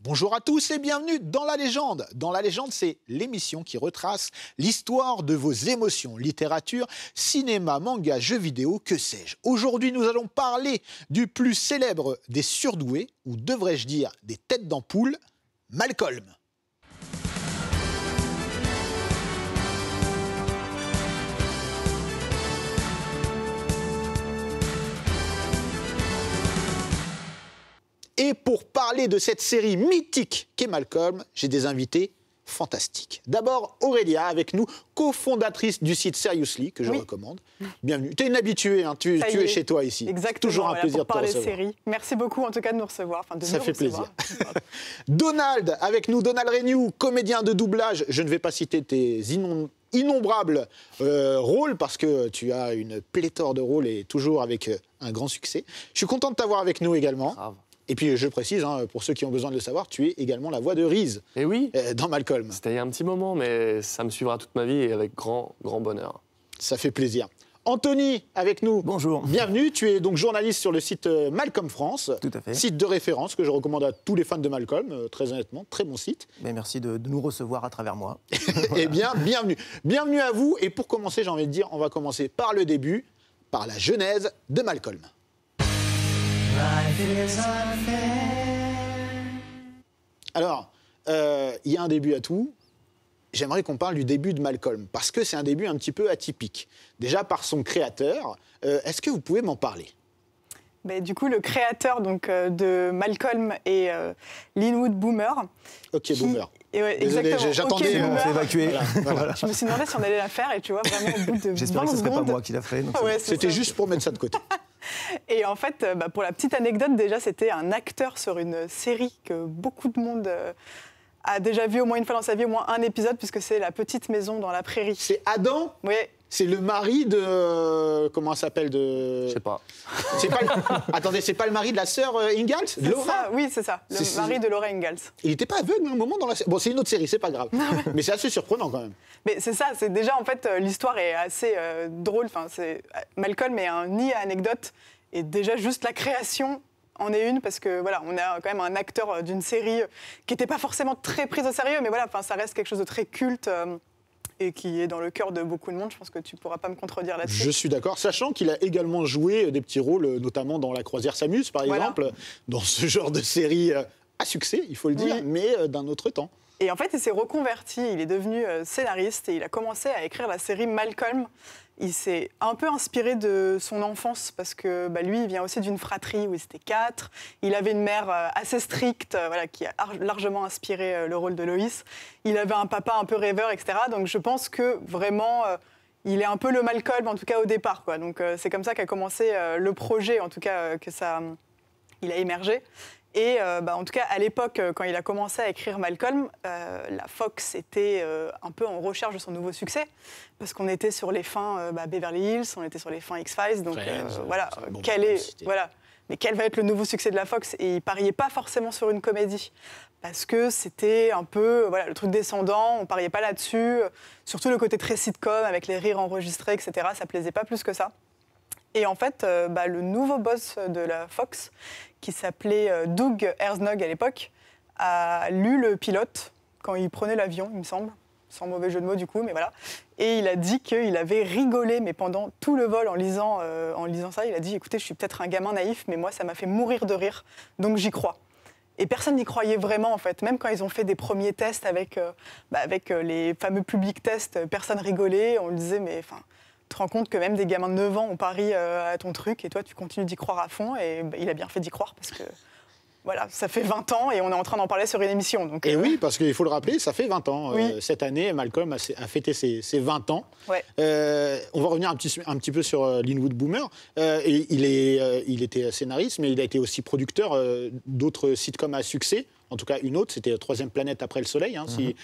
Bonjour à tous et bienvenue dans La Légende. Dans La Légende, c'est l'émission qui retrace l'histoire de vos émotions, littérature, cinéma, manga, jeux vidéo, que sais-je. Aujourd'hui, nous allons parler du plus célèbre des surdoués, ou devrais-je dire des têtes d'ampoule, Malcolm. Et pour parler de cette série mythique qu'est Malcolm, j'ai des invités fantastiques. D'abord, Aurélia, avec nous, cofondatrice du site Seriously, que je recommande. Bienvenue. Tu es une habituée, hein, tu es chez toi ici. Exactement. Toujours un plaisir de te recevoir. Séries. Merci beaucoup, en tout cas, de nous recevoir. Ça fait plaisir. Donald, avec nous, Donald Renew, comédien de doublage. Je ne vais pas citer tes innombrables rôles, parce que tu as une pléthore de rôles et toujours avec un grand succès. Je suis content de t'avoir avec nous également. Grave. Et puis, je précise, hein, pour ceux qui ont besoin de le savoir, tu es également la voix de Reese dans Malcolm. C'était il y a un petit moment, mais ça me suivra toute ma vie et avec grand bonheur. Ça fait plaisir. Anthony, avec nous. Bonjour. Bienvenue. Tu es donc journaliste sur le site Malcolm France. Tout à fait. Site de référence que je recommande à tous les fans de Malcolm, très honnêtement. Très bon site. Mais merci de nous recevoir à travers moi. Eh bien, bienvenue. Bienvenue à vous. Et pour commencer, j'ai envie de dire, on va commencer par le début, par la genèse de Malcolm. Alors, il y a un début à tout. J'aimerais qu'on parle du début de Malcolm, parce que c'est un début un petit peu atypique. Déjà par son créateur. Est-ce que vous pouvez m'en parler ? Du coup, le créateur de Malcolm est Linwood Boomer. Ok, Boomer. Désolé, j'attendais. On s'est évacué. Voilà. Je me suis demandé si on allait la faire, et tu vois, vraiment au bout de 20 J'espère que ce ne serait secondes... pas moi qui l'a fait. C'était juste pour mettre ça de côté. Et en fait, pour la petite anecdote, déjà, c'était un acteur sur une série que beaucoup de monde a déjà vu au moins une fois dans sa vie, au moins un épisode, puisque c'est La Petite Maison dans la Prairie. C'est Adam ? Oui. C'est le mari de... Comment ça s'appelle de... Je sais pas. Attendez, c'est pas le mari de la sœur Ingalls, Laura ? Oui, c'est ça. Le mari de Laura Ingalls. Il n'était pas aveugle à un moment dans la série. Bon, c'est une autre série, c'est pas grave. Mais c'est assez surprenant quand même. Mais c'est ça, c'est déjà en fait l'histoire est assez drôle. Enfin, Malcolm est un nid à anecdotes et déjà juste la création en est une, parce que voilà, on a quand même un acteur d'une série qui n'était pas forcément très prise au sérieux, mais voilà, enfin, ça reste quelque chose de très culte. Et qui est dans le cœur de beaucoup de monde. Je pense que tu ne pourras pas me contredire là-dessus. Je suis d'accord, sachant qu'il a également joué des petits rôles, notamment dans La Croisière s'amuse, par exemple, dans ce genre de série à succès, il faut le dire, mais d'un autre temps. Et en fait, il s'est reconverti, il est devenu scénariste et il a commencé à écrire la série Malcolm. Il s'est un peu inspiré de son enfance parce que lui, il vient aussi d'une fratrie où ils étaient 4. Il avait une mère assez stricte, qui a largement inspiré le rôle de Loïs. Il avait un papa un peu rêveur, etc. Donc je pense que vraiment, il est un peu le Malcolm, en tout cas au départ, quoi. Donc c'est comme ça qu'a commencé le projet, en tout cas il a émergé. Et en tout cas, à l'époque, quand il a commencé à écrire Malcolm, la Fox était un peu en recherche de son nouveau succès, parce qu'on était sur les fins Beverly Hills, on était sur les fins X-Files, donc mais quel va être le nouveau succès de la Fox ? Et il pariait pas forcément sur une comédie, parce que c'était un peu le truc descendant, on pariait pas là-dessus, surtout le côté très sitcom, avec les rires enregistrés, etc., ça plaisait pas plus que ça. Et en fait, le nouveau boss de la Fox, qui s'appelait Doug Herzog à l'époque, a lu le pilote quand il prenait l'avion, il me semble, sans mauvais jeu de mots du coup, mais voilà. Et il a dit qu'il avait rigolé, mais pendant tout le vol en lisant ça, il a dit « Écoutez, je suis peut-être un gamin naïf, mais moi, ça m'a fait mourir de rire, donc j'y crois ». Et personne n'y croyait vraiment, en fait. Même quand ils ont fait des premiers tests avec les fameux public tests, personne rigolait, on le disait « Mais enfin... » Tu te rends compte que même des gamins de 9 ans ont pari à ton truc et toi, tu continues d'y croire à fond. Et il a bien fait d'y croire parce que voilà, ça fait 20 ans et on est en train d'en parler sur une émission. Donc, et oui, parce qu'il faut le rappeler, ça fait 20 ans. Oui. Cette année, Malcolm a fêté ses 20 ans. Ouais. On va revenir un petit peu sur Linwood Boomer. Il était scénariste, mais il a été aussi producteur d'autres sitcoms à succès. En tout cas, une autre, c'était Troisième planète après le soleil, hein, si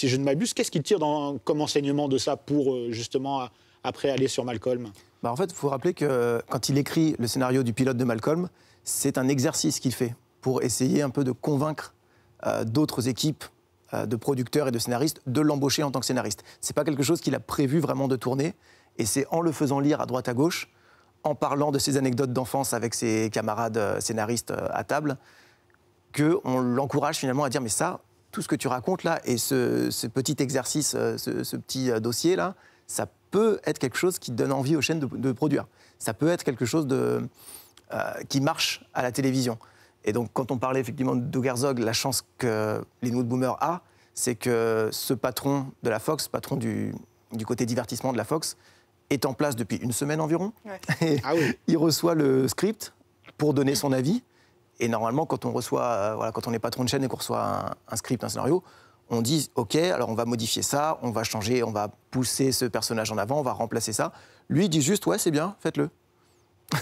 je ne m'abuse. Qu'est-ce qu'il tire comme enseignement de ça pour justement... après aller sur Malcolm ? En fait, il faut rappeler que quand il écrit le scénario du pilote de Malcolm, c'est un exercice qu'il fait pour essayer un peu de convaincre d'autres équipes de producteurs et de scénaristes de l'embaucher en tant que scénariste. Ce n'est pas quelque chose qu'il a prévu vraiment de tourner, et c'est en le faisant lire à droite à gauche, en parlant de ses anecdotes d'enfance avec ses camarades scénaristes à table, qu'on l'encourage finalement à dire mais ça, tout ce que tu racontes là et ce petit exercice, ce petit dossier là, ça peut être quelque chose qui donne envie aux chaînes de produire. Ça peut être quelque chose qui marche à la télévision. Et donc quand on parlait effectivement de Doug Herzog, la chance que Linwood Boomer a, c'est que ce patron de la Fox, patron du côté divertissement de la Fox, est en place depuis une semaine environ. Ouais. Et il reçoit le script pour donner son avis. Et normalement, quand on reçoit, quand on est patron de chaîne et qu'on reçoit un script, un scénario, on dit OK, alors on va modifier ça, on va changer, on va pousser ce personnage en avant, on va remplacer ça. Lui, il dit juste ouais, c'est bien, faites-le.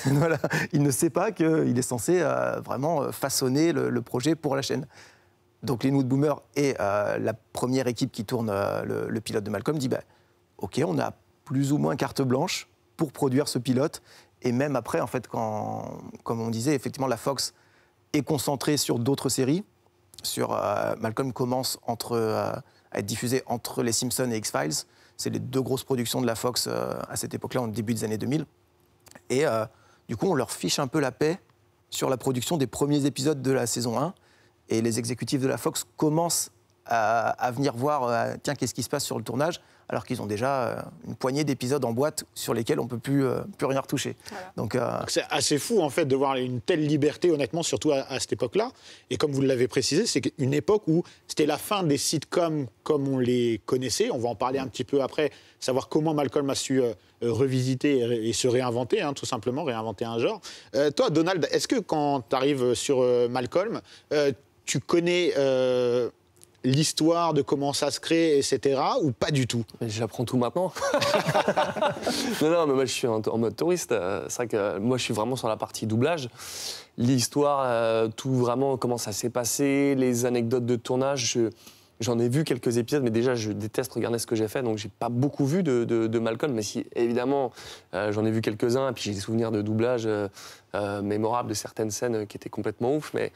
Voilà. Il ne sait pas qu'il est censé vraiment façonner le projet pour la chaîne. Donc Linwood Boomer et la première équipe qui tourne le pilote de Malcolm dit OK, on a plus ou moins carte blanche pour produire ce pilote. Et même après, en fait, comme on disait, effectivement, la Fox est concentrée sur d'autres séries. Malcolm commence à être diffusé entre les Simpsons et X-Files. C'est les deux grosses productions de la Fox à cette époque-là, au début des années 2000. Et du coup, on leur fiche un peu la paix sur la production des premiers épisodes de la saison 1. Et les exécutifs de la Fox commencent à venir voir, tiens, qu'est-ce qui se passe sur le tournage, alors qu'ils ont déjà une poignée d'épisodes en boîte sur lesquels on ne peut plus rien retoucher. Voilà. Donc, c'est assez fou, en fait, de voir une telle liberté, honnêtement, surtout à cette époque-là. Et comme vous l'avez précisé, c'est une époque où c'était la fin des sitcoms comme on les connaissait. On va en parler un petit peu après, savoir comment Malcolm a su revisiter et se réinventer, hein, tout simplement, réinventer un genre. Toi, Donald, est-ce que quand tu arrives sur Malcolm, tu connais l'histoire de comment ça se crée, etc., ou pas du tout? J'apprends tout maintenant. non, mais moi, je suis en mode touriste. C'est vrai que moi, je suis vraiment sur la partie doublage. L'histoire, tout vraiment, comment ça s'est passé, les anecdotes de tournage, j'en ai vu quelques épisodes, mais déjà, je déteste regarder ce que j'ai fait, donc j'ai pas beaucoup vu de Malcolm, mais si, évidemment, j'en ai vu quelques-uns, et puis j'ai des souvenirs de doublage mémorables de certaines scènes qui étaient complètement ouf, mais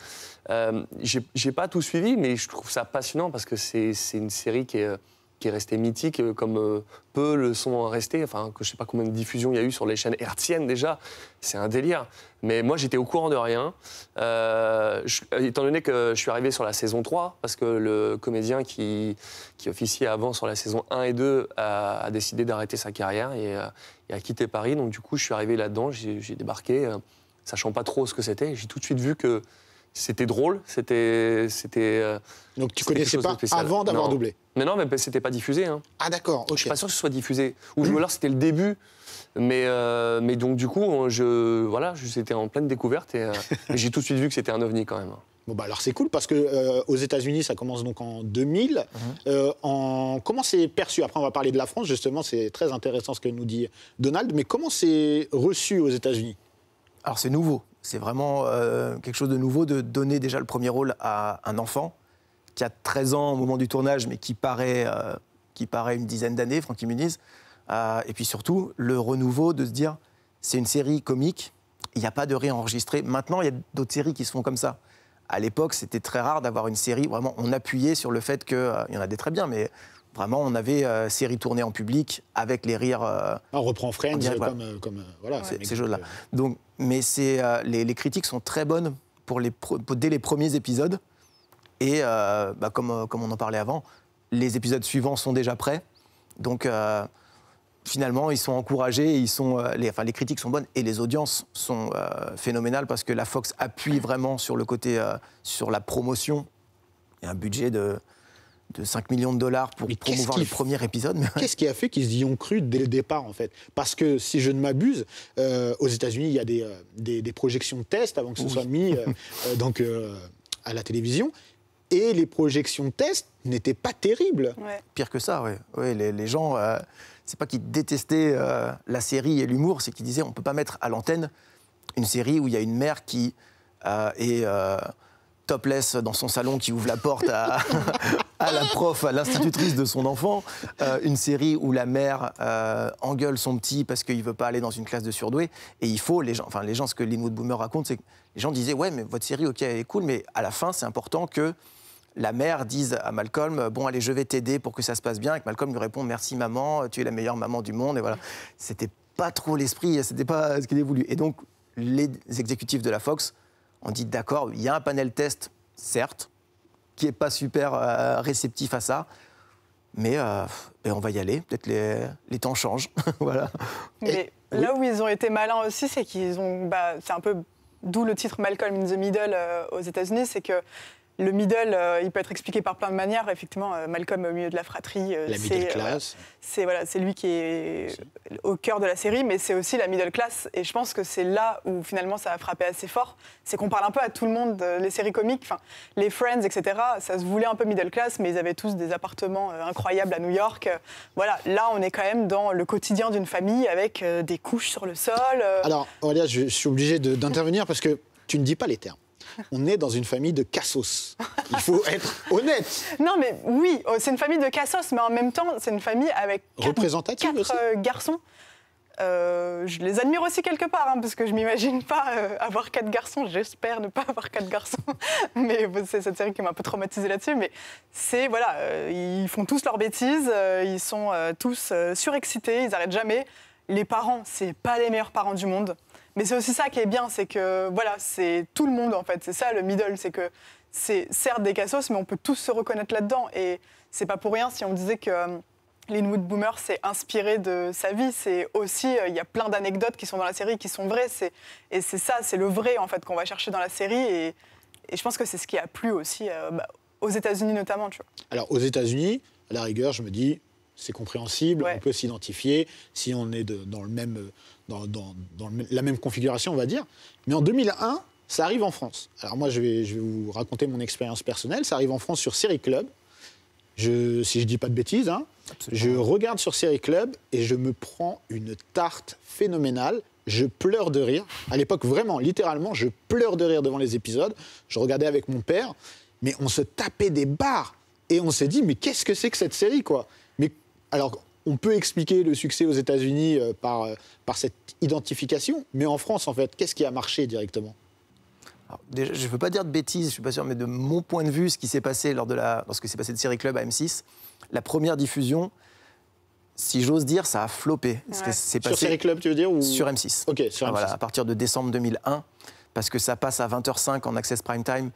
j'ai pas tout suivi, mais je trouve ça passionnant, parce que c'est une série qui est restée mythique, comme peu le sont restés, enfin, que je sais pas combien de diffusions il y a eu sur les chaînes hertziennes déjà, c'est un délire. Mais moi, j'étais au courant de rien, étant donné que je suis arrivé sur la saison 3, parce que le comédien qui officiait avant sur la saison 1 et 2 a décidé d'arrêter sa carrière et a quitté Paris. Donc du coup, je suis arrivé là-dedans, j'ai débarqué, sachant pas trop ce que c'était. J'ai tout de suite vu que c'était drôle, donc tu connaissais pas avant d'avoir doublé? Mais non, mais c'était pas diffusé. Hein. Ah d'accord, ok. Je suis pas sûr que ce soit diffusé. Ou alors c'était le début. Mais donc du coup, j'étais en pleine découverte et j'ai tout de suite vu que c'était un ovni quand même. Bon bah alors c'est cool parce que aux États-Unis ça commence donc en 2000. Comment c'est perçu? Après on va parler de la France justement, c'est très intéressant ce que nous dit Donald. Mais comment c'est reçu aux États-Unis? Alors c'est nouveau. C'est vraiment quelque chose de nouveau de donner déjà le premier rôle à un enfant qui a 13 ans au moment du tournage, mais qui paraît une dizaine d'années, Frankie Muniz. Et puis surtout, le renouveau de se dire, c'est une série comique, il n'y a pas de réenregistré. Maintenant, il y a d'autres séries qui se font comme ça. À l'époque, c'était très rare d'avoir une série, vraiment, on appuyait sur le fait qu'il y en a des très bien, mais vraiment, on avait série tournée en public avec les rires. On reprend Friends voilà. Ces choses-là. Donc, mais les critiques sont très bonnes dès les premiers épisodes. Et comme on en parlait avant, les épisodes suivants sont déjà prêts. Donc, finalement, ils sont encouragés. Les critiques sont bonnes et les audiences sont phénoménales parce que la Fox appuie vraiment sur le côté, sur la promotion. Il y a un budget de 5 millions de dollars pour promouvoir le premier épisode. Qu'est-ce qui a fait qu'ils y ont cru dès le départ, en fait? Parce que, si je ne m'abuse, aux États-Unis, il y a des projections de tests avant que ce soit mis à la télévision. Et les projections de tests n'étaient pas terribles. Ouais. Pire que ça, oui. Ouais, les gens, c'est pas qu'ils détestaient la série et l'humour, c'est qu'ils disaient on ne peut pas mettre à l'antenne une série où il y a une mère qui est topless dans son salon, qui ouvre la porte à la prof, à l'institutrice de son enfant, une série où la mère engueule son petit parce qu'il ne veut pas aller dans une classe de surdoués. Et il faut, les gens, ce que Linwood Boomer raconte, c'est que les gens disaient ouais, mais votre série, ok, elle est cool, mais à la fin, c'est important que la mère dise à Malcolm bon, allez, je vais t'aider pour que ça se passe bien. Et que Malcolm lui répond merci maman, tu es la meilleure maman du monde. Et voilà. C'était pas trop l'esprit, c'était pas ce qu'il avait voulu. Et donc, les exécutifs de la Fox ont dit d'accord, il y a un panel test certes, qui n'est pas super réceptif à ça. Mais on va y aller, peut-être les temps changent. Voilà. Mais là où ils ont été malins aussi, c'est qu'ils ont... c'est un peu d'où le titre Malcolm in the Middle aux États-Unis, c'est que le middle, il peut être expliqué par plein de manières. Effectivement, Malcolm au milieu de la fratrie, la middle class. C'est lui qui est au cœur de la série, mais c'est aussi la middle class. Et je pense que c'est là où finalement ça a frappé assez fort. C'est qu'on parle un peu à tout le monde, les séries comiques, les Friends, etc. Ça se voulait un peu middle class, mais ils avaient tous des appartements incroyables à New York. Voilà, là on est quand même dans le quotidien d'une famille avec des couches sur le sol. Alors, Aurélia, je suis obligé d'intervenir parce que tu ne dis pas les termes. On est dans une famille de cassos. Il faut être honnête. Non, mais oui, c'est une famille de cassos, mais en même temps, c'est une famille avec quatre garçons. Je les admire aussi quelque part, parce que je m'imagine pas avoir 4 garçons. J'espère ne pas avoir 4 garçons. Mais c'est cette série qui m'a un peu traumatisée là-dessus. Mais ils font tous leurs bêtises, ils sont tous surexcités, ils n'arrêtent jamais. Les parents, c'est pas les meilleurs parents du monde. Mais c'est aussi ça qui est bien, c'est que c'est tout le monde en fait. C'est ça le middle, c'est que c'est certes des cassos, mais on peut tous se reconnaître là-dedans. Et c'est pas pour rien si on disait que Linwood Boomer s'est inspiré de sa vie. C'est aussi, il y a plein d'anecdotes qui sont dans la série qui sont vraies. Et c'est ça, c'est le vrai en fait qu'on va chercher dans la série. Et je pense que c'est ce qui a plu aussi aux États-Unis notamment. Tu vois. Alors aux États-Unis, à la rigueur, je me dis, c'est compréhensible, on peut s'identifier si on est dans la même configuration, on va dire. Mais en 2001, ça arrive en France. Alors moi, je vais vous raconter mon expérience personnelle. Ça arrive en France sur Série Club. Si je ne dis pas de bêtises, je regarde sur Série Club et je me prends une tarte phénoménale. Je pleure de rire. À l'époque, vraiment, littéralement, je pleure de rire devant les épisodes. Je regardais avec mon père, mais on se tapait des barres. Et on s'est dit, mais qu'est-ce que c'est que cette série, quoi ? Mais alors, on peut expliquer le succès aux États-Unis par cette identification, mais en France, en fait, qu'est-ce qui a marché directement ? Alors, déjà, je ne veux pas dire de bêtises, je ne suis pas sûr, mais de mon point de vue, ce qui s'est passé lorsque c'est passé de Série Club à M6, la première diffusion, si j'ose dire, ça a floppé. Ouais. Sur Série Club, tu veux dire ou... Sur M6. Ok, sur M6. Voilà, à partir de décembre 2001, parce que ça passe à 20h05 en Access Prime Time,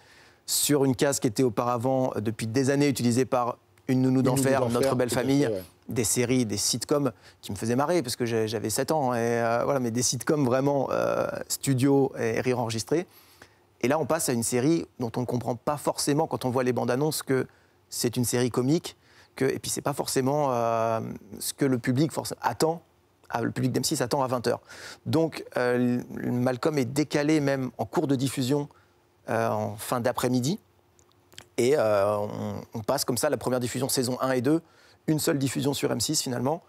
sur une case qui était auparavant, depuis des années, utilisée par Une nounou d'enfer, Notre belle famille, des séries, des sitcoms qui me faisaient marrer, parce que j'avais 7 ans, mais des sitcoms vraiment studio et rire enregistré. Et là, on passe à une série dont on ne comprend pas forcément, quand on voit les bandes annonces, que c'est une série comique, et puis c'est pas forcément ce que le public attend. Le public d'M6 attend à 20h. Donc, Malcolm est décalé même en cours de diffusion en fin d'après-midi. Et on passe comme ça la première diffusion saison 1 et 2, une seule diffusion sur M6 finalement,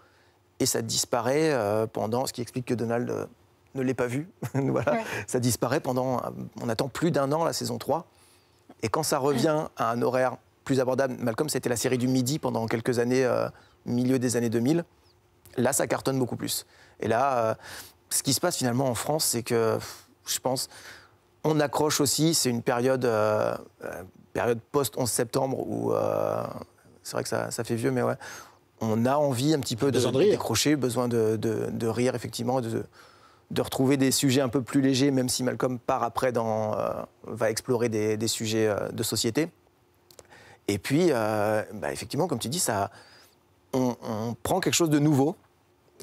et ça disparaît pendant, ce qui explique que Donald ne l'ait pas vu. Voilà. Ouais. Ça disparaît on attend plus d'1 an la saison 3, et quand ça revient à un horaire plus abordable, Malcolm c'était la série du midi pendant quelques années, milieu des années 2000, là ça cartonne beaucoup plus. Et là, ce qui se passe finalement en France, c'est que, je pense, on accroche aussi, c'est une période post-11 septembre où, c'est vrai que ça fait vieux, mais ouais, on a envie un petit peu de décrocher, besoin de rire, effectivement, de retrouver des sujets un peu plus légers, même si Malcolm part après va explorer des sujets de société. Et puis, effectivement, comme tu dis, on prend quelque chose de nouveau,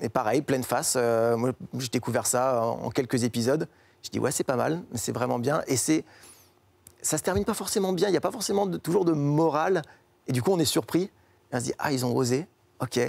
et pareil, pleine face. Moi, j'ai découvert ça en quelques épisodes. Je dis, ouais, c'est pas mal, c'est vraiment bien. Et ça se termine pas forcément bien, il n'y a pas forcément toujours de morale. Et du coup, on est surpris. Et on se dit, ah, ils ont osé. OK,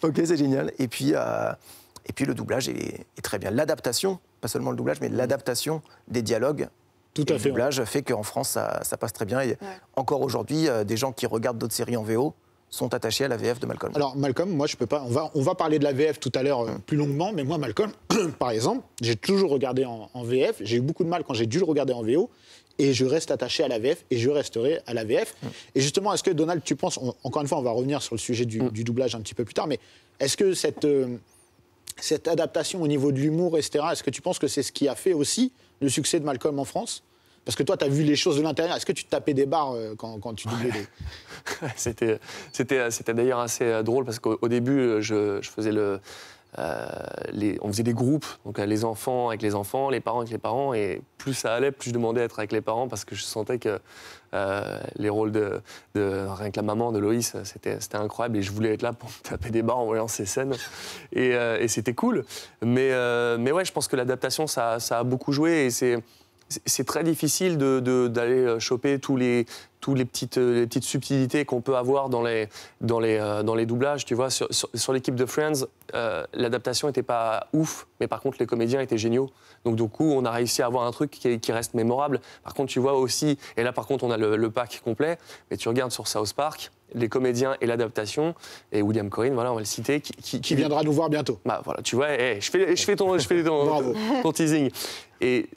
OK, c'est génial. Et puis le doublage est très bien. L'adaptation, pas seulement le doublage, mais l'adaptation des dialogues. Tout à fait. Le doublage fait qu'en France, ça passe très bien. Et encore aujourd'hui, des gens qui regardent d'autres séries en VO sont attachés à la VF de Malcolm. Alors Malcolm, moi je peux pas. On va parler de la VF tout à l'heure plus longuement, mais moi Malcolm, par exemple, j'ai toujours regardé en VF. J'ai eu beaucoup de mal quand j'ai dû le regarder en VO, et je reste attaché à la VF et je resterai à la VF. Et justement, est-ce que Donald, tu penses, encore une fois, on va revenir sur le sujet du doublage un petit peu plus tard, mais est-ce que cette adaptation au niveau de l'humour, etc., est-ce que tu penses que c'est ce qui a fait aussi le succès de Malcolm en France ? Parce que toi, tu as vu les choses de l'intérieur. Est-ce que tu te tapais des barres quand tu doublais C'était d'ailleurs assez drôle parce qu'au début, je faisais on faisait des groupes, donc les enfants avec les enfants, les parents avec les parents, et plus ça allait, plus je demandais à être avec les parents parce que je sentais que les rôles de rien que la maman de Loïs, c'était incroyable et je voulais être là pour me taper des barres en voyant ces scènes et c'était cool. Mais ouais, je pense que l'adaptation, ça a beaucoup joué et c'est très difficile d'aller choper tous les petites subtilités qu'on peut avoir dans les doublages. Tu vois, sur l'équipe de Friends, l'adaptation n'était pas ouf, mais par contre, les comédiens étaient géniaux. Donc, du coup, on a réussi à avoir un truc qui reste mémorable. Par contre, tu vois aussi, et là, par contre, on a le pack complet, mais tu regardes sur South Park, les comédiens et l'adaptation, et William Corrin, voilà, on va le citer, qui viendra nous voir bientôt. Bah voilà, tu vois, je fais ton teasing. Et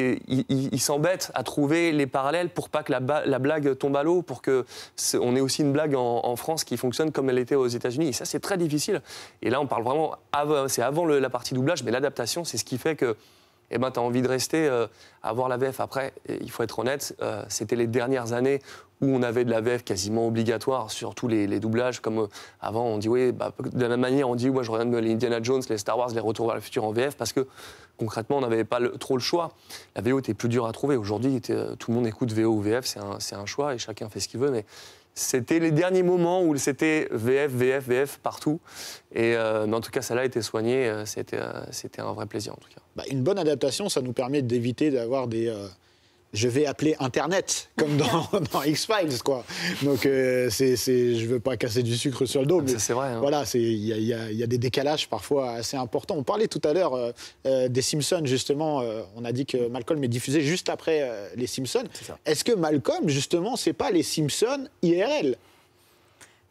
il s'embête à trouver les parallèles pour pas que la blague tombe à l'eau, pour que on ait aussi une blague en France qui fonctionne comme elle était aux États-Unis. Et ça, c'est très difficile. Et là, on parle vraiment c'est avant la partie doublage, mais l'adaptation, c'est ce qui fait que tu as envie de rester à voir la VF. Après, il faut être honnête, c'était les dernières années où on avait de la VF quasiment obligatoire sur tous les doublages. Comme avant, on dit, oui, de la même manière, on dit, moi, je regarde les Indiana Jones, les Star Wars, les Retours vers le futur en VF, parce que concrètement, on n'avait pas trop le choix. La VO était plus dure à trouver. Aujourd'hui, tout le monde écoute VO ou VF, c'est un choix et chacun fait ce qu'il veut. Mais c'était les derniers moments où c'était VF partout. Mais en tout cas, ça a été soigné. C'était un vrai plaisir, en tout cas. Une bonne adaptation, ça nous permet d'éviter d'avoir des... je vais appeler Internet, comme dans X-Files, quoi. Donc, je veux pas casser du sucre sur le dos, mais c'est vrai. Hein. Voilà, il y a des décalages parfois assez importants. On parlait tout à l'heure des Simpsons, justement. On a dit que Malcolm est diffusé juste après les Simpsons. Est-ce que Malcolm, justement, c'est pas les Simpsons IRL ?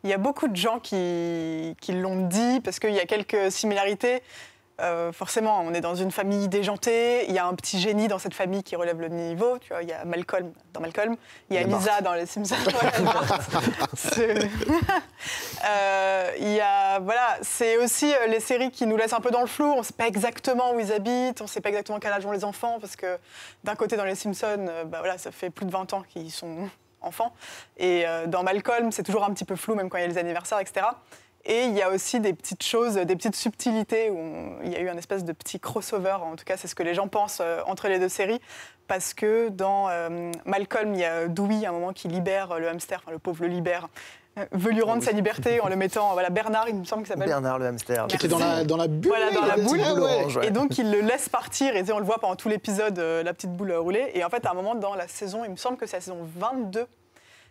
Il y a beaucoup de gens qui l'ont dit, parce qu'il y a quelques similarités. Forcément, on est dans une famille déjantée, il y a un petit génie dans cette famille qui relève le niveau, tu vois, il y a Malcolm dans Malcolm, il y a Lisa dans les Simpsons, il y a, voilà, c'est aussi les séries qui nous laissent un peu dans le flou, on ne sait pas exactement où ils habitent, on ne sait pas exactement quel âge ont les enfants, parce que d'un côté dans les Simpsons, voilà, ça fait plus de 20 ans qu'ils sont enfants, et dans Malcolm, c'est toujours un petit peu flou, même quand il y a les anniversaires, etc. Et il y a aussi des petites choses, des petites subtilités où il y a eu un espèce de petit crossover, en tout cas c'est ce que les gens pensent entre les deux séries, parce que dans Malcolm, il y a Dewey à un moment qui libère le hamster, enfin le pauvre le libère, veut lui rendre sa liberté en le mettant, voilà, Bernard, il me semble qu'il s'appelle. Bernard le hamster. Qui était dans la bulle. Voilà, dans la boule. Orange, ouais. Et donc il le laisse partir, et on le voit pendant tout l'épisode, la petite boule rouler. Et en fait, à un moment dans la saison, il me semble que c'est la saison 22,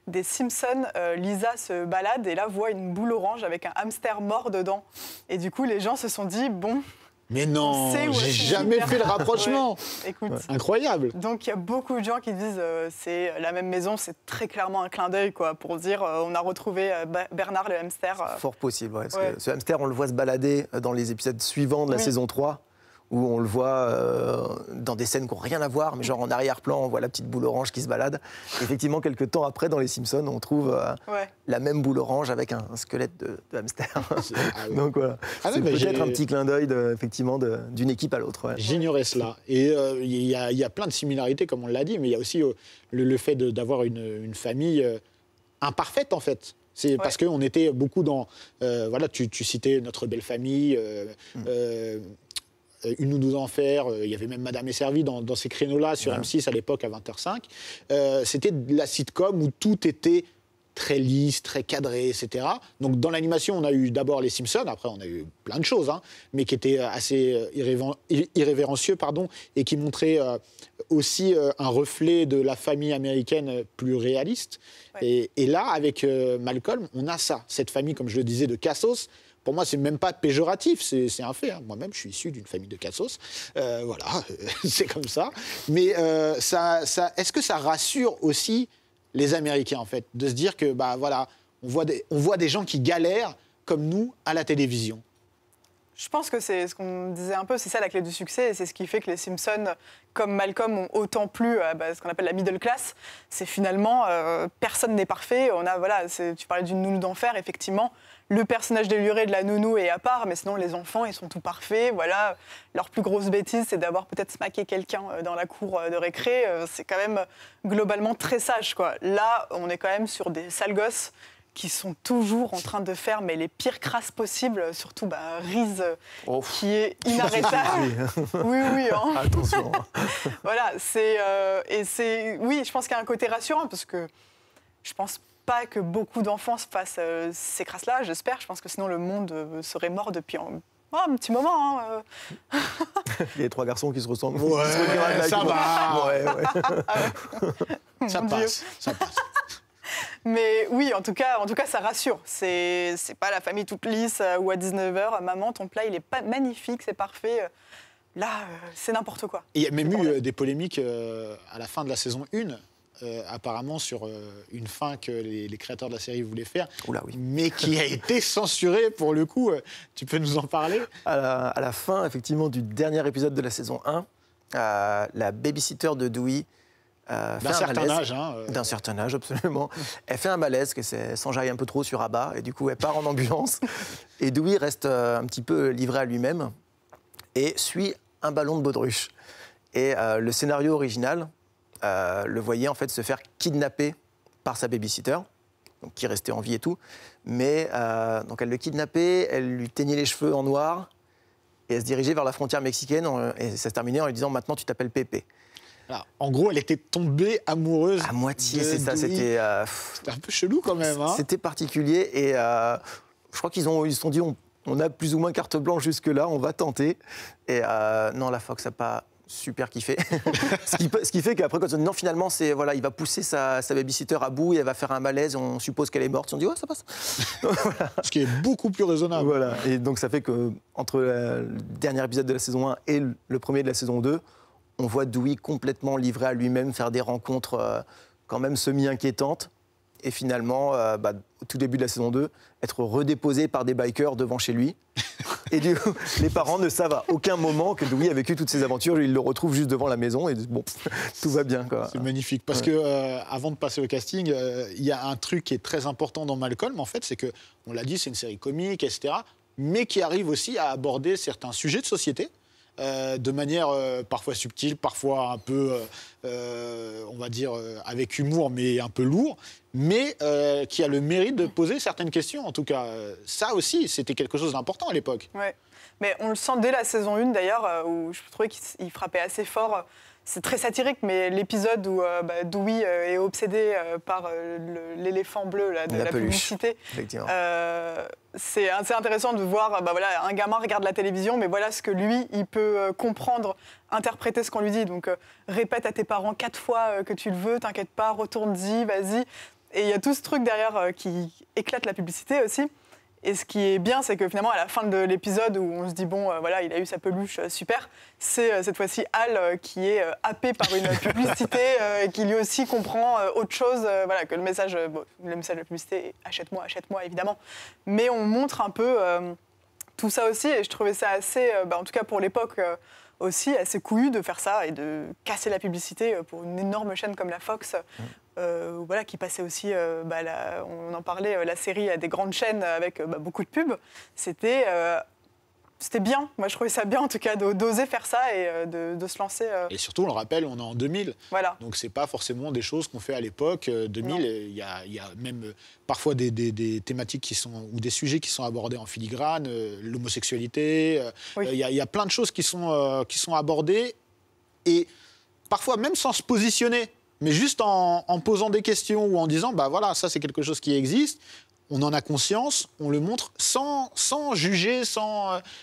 des Simpsons, Lisa se balade et là voit une boule orange avec un hamster mort dedans. Et du coup, les gens se sont dit, bon... Mais non, j'ai jamais fait le rapprochement. Ouais, écoute, incroyable. Donc il y a beaucoup de gens qui disent c'est la même maison, c'est très clairement un clin d'œil quoi, pour dire on a retrouvé Bernard le hamster. Fort possible, ouais, parce que ce hamster, on le voit se balader dans les épisodes suivants de la saison 3. Où on le voit dans des scènes qui n'ont rien à voir, mais genre en arrière-plan, on voit la petite boule orange qui se balade. Effectivement, quelques temps après, dans les Simpsons, on trouve la même boule orange avec un squelette de hamster. Donc voilà, c'est peut-être un petit clin d'œil effectivement d'une équipe à l'autre. Ouais. J'ignorais cela. Et il y a plein de similarités, comme on l'a dit, mais il y a aussi le fait d'avoir une famille imparfaite, en fait. C'est parce qu'on était beaucoup dans... voilà, tu citais Notre belle famille... Une ou 12 enfers, il y avait même Madame est servie dans ces créneaux-là sur M6 à l'époque à 20h05. C'était de la sitcom où tout était très lisse, très cadré, etc. Donc dans l'animation, on a eu d'abord les Simpsons, après on a eu plein de choses, hein, mais qui étaient assez irrévérencieux, et qui montraient aussi un reflet de la famille américaine plus réaliste. Ouais. Et là, avec Malcolm, on a ça, cette famille, comme je le disais, de cassos. Pour moi, c'est même pas péjoratif, c'est un fait. Hein. Moi-même, je suis issu d'une famille de cassos. Voilà, c'est comme ça. Mais est-ce que ça rassure aussi les Américains, en fait, de se dire que, voilà, on voit des gens qui galèrent comme nous à la télévision? Je pense que c'est ce qu'on disait un peu, c'est ça la clé du succès, et c'est ce qui fait que les Simpsons, comme Malcolm, ont autant plu à ce qu'on appelle la middle class. C'est finalement, personne n'est parfait. Tu parlais d'une nounou d'enfer, effectivement. Le personnage déluré de la nounou est à part, mais sinon les enfants, ils sont tout parfaits. Voilà. Leur plus grosse bêtise, c'est d'avoir peut-être smacké quelqu'un dans la cour de récré. C'est quand même globalement très sage, quoi. Là, on est quand même sur des sales gosses qui sont toujours en train de faire mais les pires crasses possibles, surtout Reese, qui est inarrêtable. Oui, hein. Attention. Voilà, oui, je pense qu'il y a un côté rassurant, parce que je pense pas que beaucoup d'enfants fassent ces crasses-là, j'espère. Je pense que sinon le monde serait mort depuis un petit moment. Hein. Il y a les 3 garçons qui se ressemblent. Ouais, ça va. Ouais. Ça passe. Mais oui, en tout cas, ça rassure. C'est pas la famille toute lisse où à 19h, maman, ton plat, il est pas magnifique, c'est parfait. Là, c'est n'importe quoi. Il y a même eu des polémiques à la fin de la saison 1, apparemment sur une fin que les créateurs de la série voulaient faire, Oula, oui. mais qui a été censurée pour le coup. Tu peux nous en parler ? À la fin, effectivement, du dernier épisode de la saison 1, la babysitter de Dewey d'un certain âge. D'un certain âge, absolument. Elle fait un malaise, qu'elle s'enjaille un peu trop sur Abba, et du coup, elle part en ambulance. Et Dewey reste un petit peu livré à lui-même et suit un ballon de baudruche. Et le scénario original le voyait en fait se faire kidnapper par sa babysitter, donc qui restait en vie et tout. Mais donc elle le kidnappait, elle lui teignait les cheveux en noir et elle se dirigeait vers la frontière mexicaine et ça se terminait en lui disant « Maintenant, tu t'appelles Pépé ». Alors, en gros, elle était tombée amoureuse. À moitié, c'est ça. C'était un peu chelou quand même. Hein. C'était particulier et je crois qu'ils se sont dit on a plus ou moins carte blanche jusque-là, on va tenter. Et non, la Fox n'a pas super kiffé. ce qui fait qu'après, quand on dit non, finalement, il va pousser sa babysitter à bout et elle va faire un malaise, on suppose qu'elle est morte. Ils ont dit ouais, ça passe. Voilà. Ce qui est beaucoup plus raisonnable. Voilà. Et donc, ça fait qu'entre le dernier épisode de la saison 1 et le premier de la saison 2, on voit Dewey complètement livré à lui-même, faire des rencontres quand même semi-inquiétantes. Et finalement, au tout début de la saison 2, être redéposé par des bikers devant chez lui. Et du coup, les parents ne savent à aucun moment que Dewey a vécu toutes ces aventures. Ils le retrouvent juste devant la maison et bon, tout va bien. Quoi. C'est magnifique. Parce que avant de passer au casting, il y a un truc qui est très important dans Malcolm, en fait, c'est que, on l'a dit, c'est une série comique, etc., mais qui arrive aussi à aborder certains sujets de société. De manière parfois subtile, parfois un peu, on va dire, avec humour, mais un peu lourd, mais qui a le mérite de poser certaines questions. En tout cas, ça aussi, c'était quelque chose d'important à l'époque. Ouais. Mais on le sent dès la saison 1, d'ailleurs, où je trouvais qu'il frappait assez fort. C'est très satirique, mais l'épisode où Dewey est obsédé par l'éléphant bleu là, de la publicité, c'est assez intéressant de voir un gamin regarde la télévision, mais voilà ce que lui, il peut comprendre, interpréter ce qu'on lui dit. Donc répète à tes parents 4 fois que tu le veux, t'inquiète pas, retourne-y, vas-y. Et il y a tout ce truc derrière qui éclate la publicité aussi. Et ce qui est bien, c'est que finalement, à la fin de l'épisode où on se dit, bon, il a eu sa peluche, super, c'est cette fois-ci Hal qui est happé par une publicité et qui lui aussi comprend autre chose, que le message de la publicité est achète-moi, évidemment. Mais on montre un peu tout ça aussi, et je trouvais ça assez, en tout cas pour l'époque, aussi assez couillu de faire ça et de casser la publicité pour une énorme chaîne comme la Fox. Qui passait aussi, on en parlait, la série à des grandes chaînes avec beaucoup de pubs. C'était bien. Moi, je trouvais ça bien, en tout cas, d'oser faire ça et de se lancer. Et surtout, on le rappelle, on est en 2000. Voilà. Donc, ce n'est pas forcément des choses qu'on fait à l'époque. 2000, il y a même parfois des thématiques ou des sujets qui sont abordés en filigrane, l'homosexualité. Oui. Il y a plein de choses qui sont abordées. Et parfois, même sans se positionner, mais juste en posant des questions ou en disant, ça c'est quelque chose qui existe, on en a conscience, on le montre sans juger,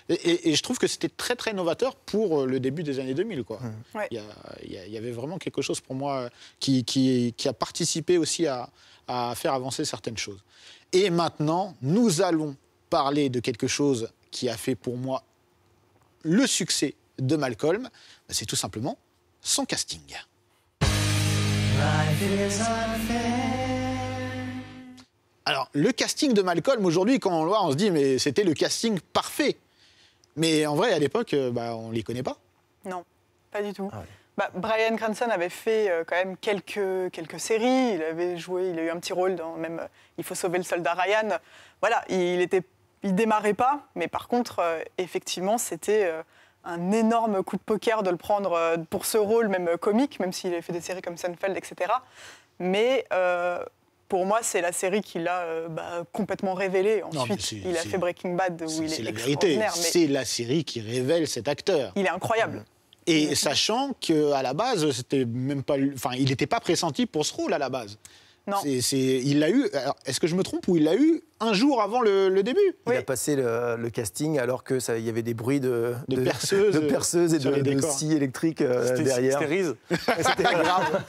et je trouve que c'était très très novateur pour le début des années 2000. Quoi. Ouais. Il y avait vraiment quelque chose pour moi qui a participé aussi à faire avancer certaines choses. Et maintenant, nous allons parler de quelque chose qui a fait pour moi le succès de Malcolm, c'est tout simplement son casting. Alors, le casting de Malcolm, aujourd'hui, quand on le voit, on se dit, mais c'était le casting parfait. Mais en vrai, à l'époque, on ne les connaît pas. Non, pas du tout. Ah oui. Bryan Cranston avait fait quand même quelques séries. Il avait joué, il a eu un petit rôle dans même Il faut sauver le soldat Ryan. Voilà, il démarrait pas, mais par contre, effectivement, c'était un énorme coup de poker de le prendre pour ce rôle, même comique, même s'il avait fait des séries comme Seinfeld, etc. Mais pour moi, c'est la série qui l'a complètement révélé. Non, mais Ensuite, il a fait Breaking Bad, où il est C'est la vérité. extraordinaire. Mais C'est la série qui révèle cet acteur. il est incroyable. Et sachant qu'à la base, c'était même pas, enfin, il n'était pas pressenti pour ce rôle à la base. Non. Il l'a eu. Alors, est-ce que je me trompe ou il l'a eu un jour avant le début? Il a passé le casting alors que il y avait des bruits de perceuses et sur les de décors. scies électriques derrière. C'était Reese. C'était grave.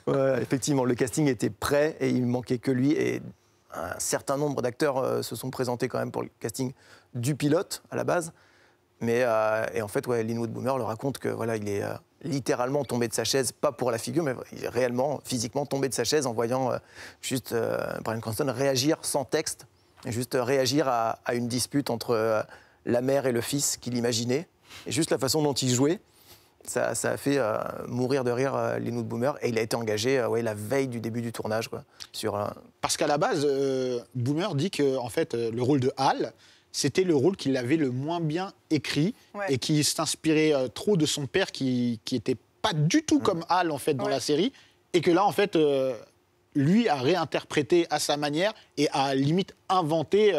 Ouais, effectivement, le casting était prêt et il manquait que lui. Et un certain nombre d'acteurs se sont présentés quand même pour le casting du pilote à la base. Mais et en fait, Linwood Boomer le raconte que voilà, il est littéralement tombé de sa chaise, pas pour la figure, mais il est réellement, physiquement tombé de sa chaise en voyant juste Bryan Cranston réagir sans texte, et juste réagir à une dispute entre la mère et le fils qu'il imaginait. Et juste la façon dont il jouait, ça a fait mourir de rire Linwood Boomer. Et il a été engagé la veille du début du tournage. Parce qu'à la base, Boomer dit que en fait, le rôle de Hal, c'était le rôle qu'il avait le moins bien écrit et qui s'inspirait trop de son père qui était pas du tout comme Hal en fait dans la série, et que là en fait lui a réinterprété à sa manière et a limite inventé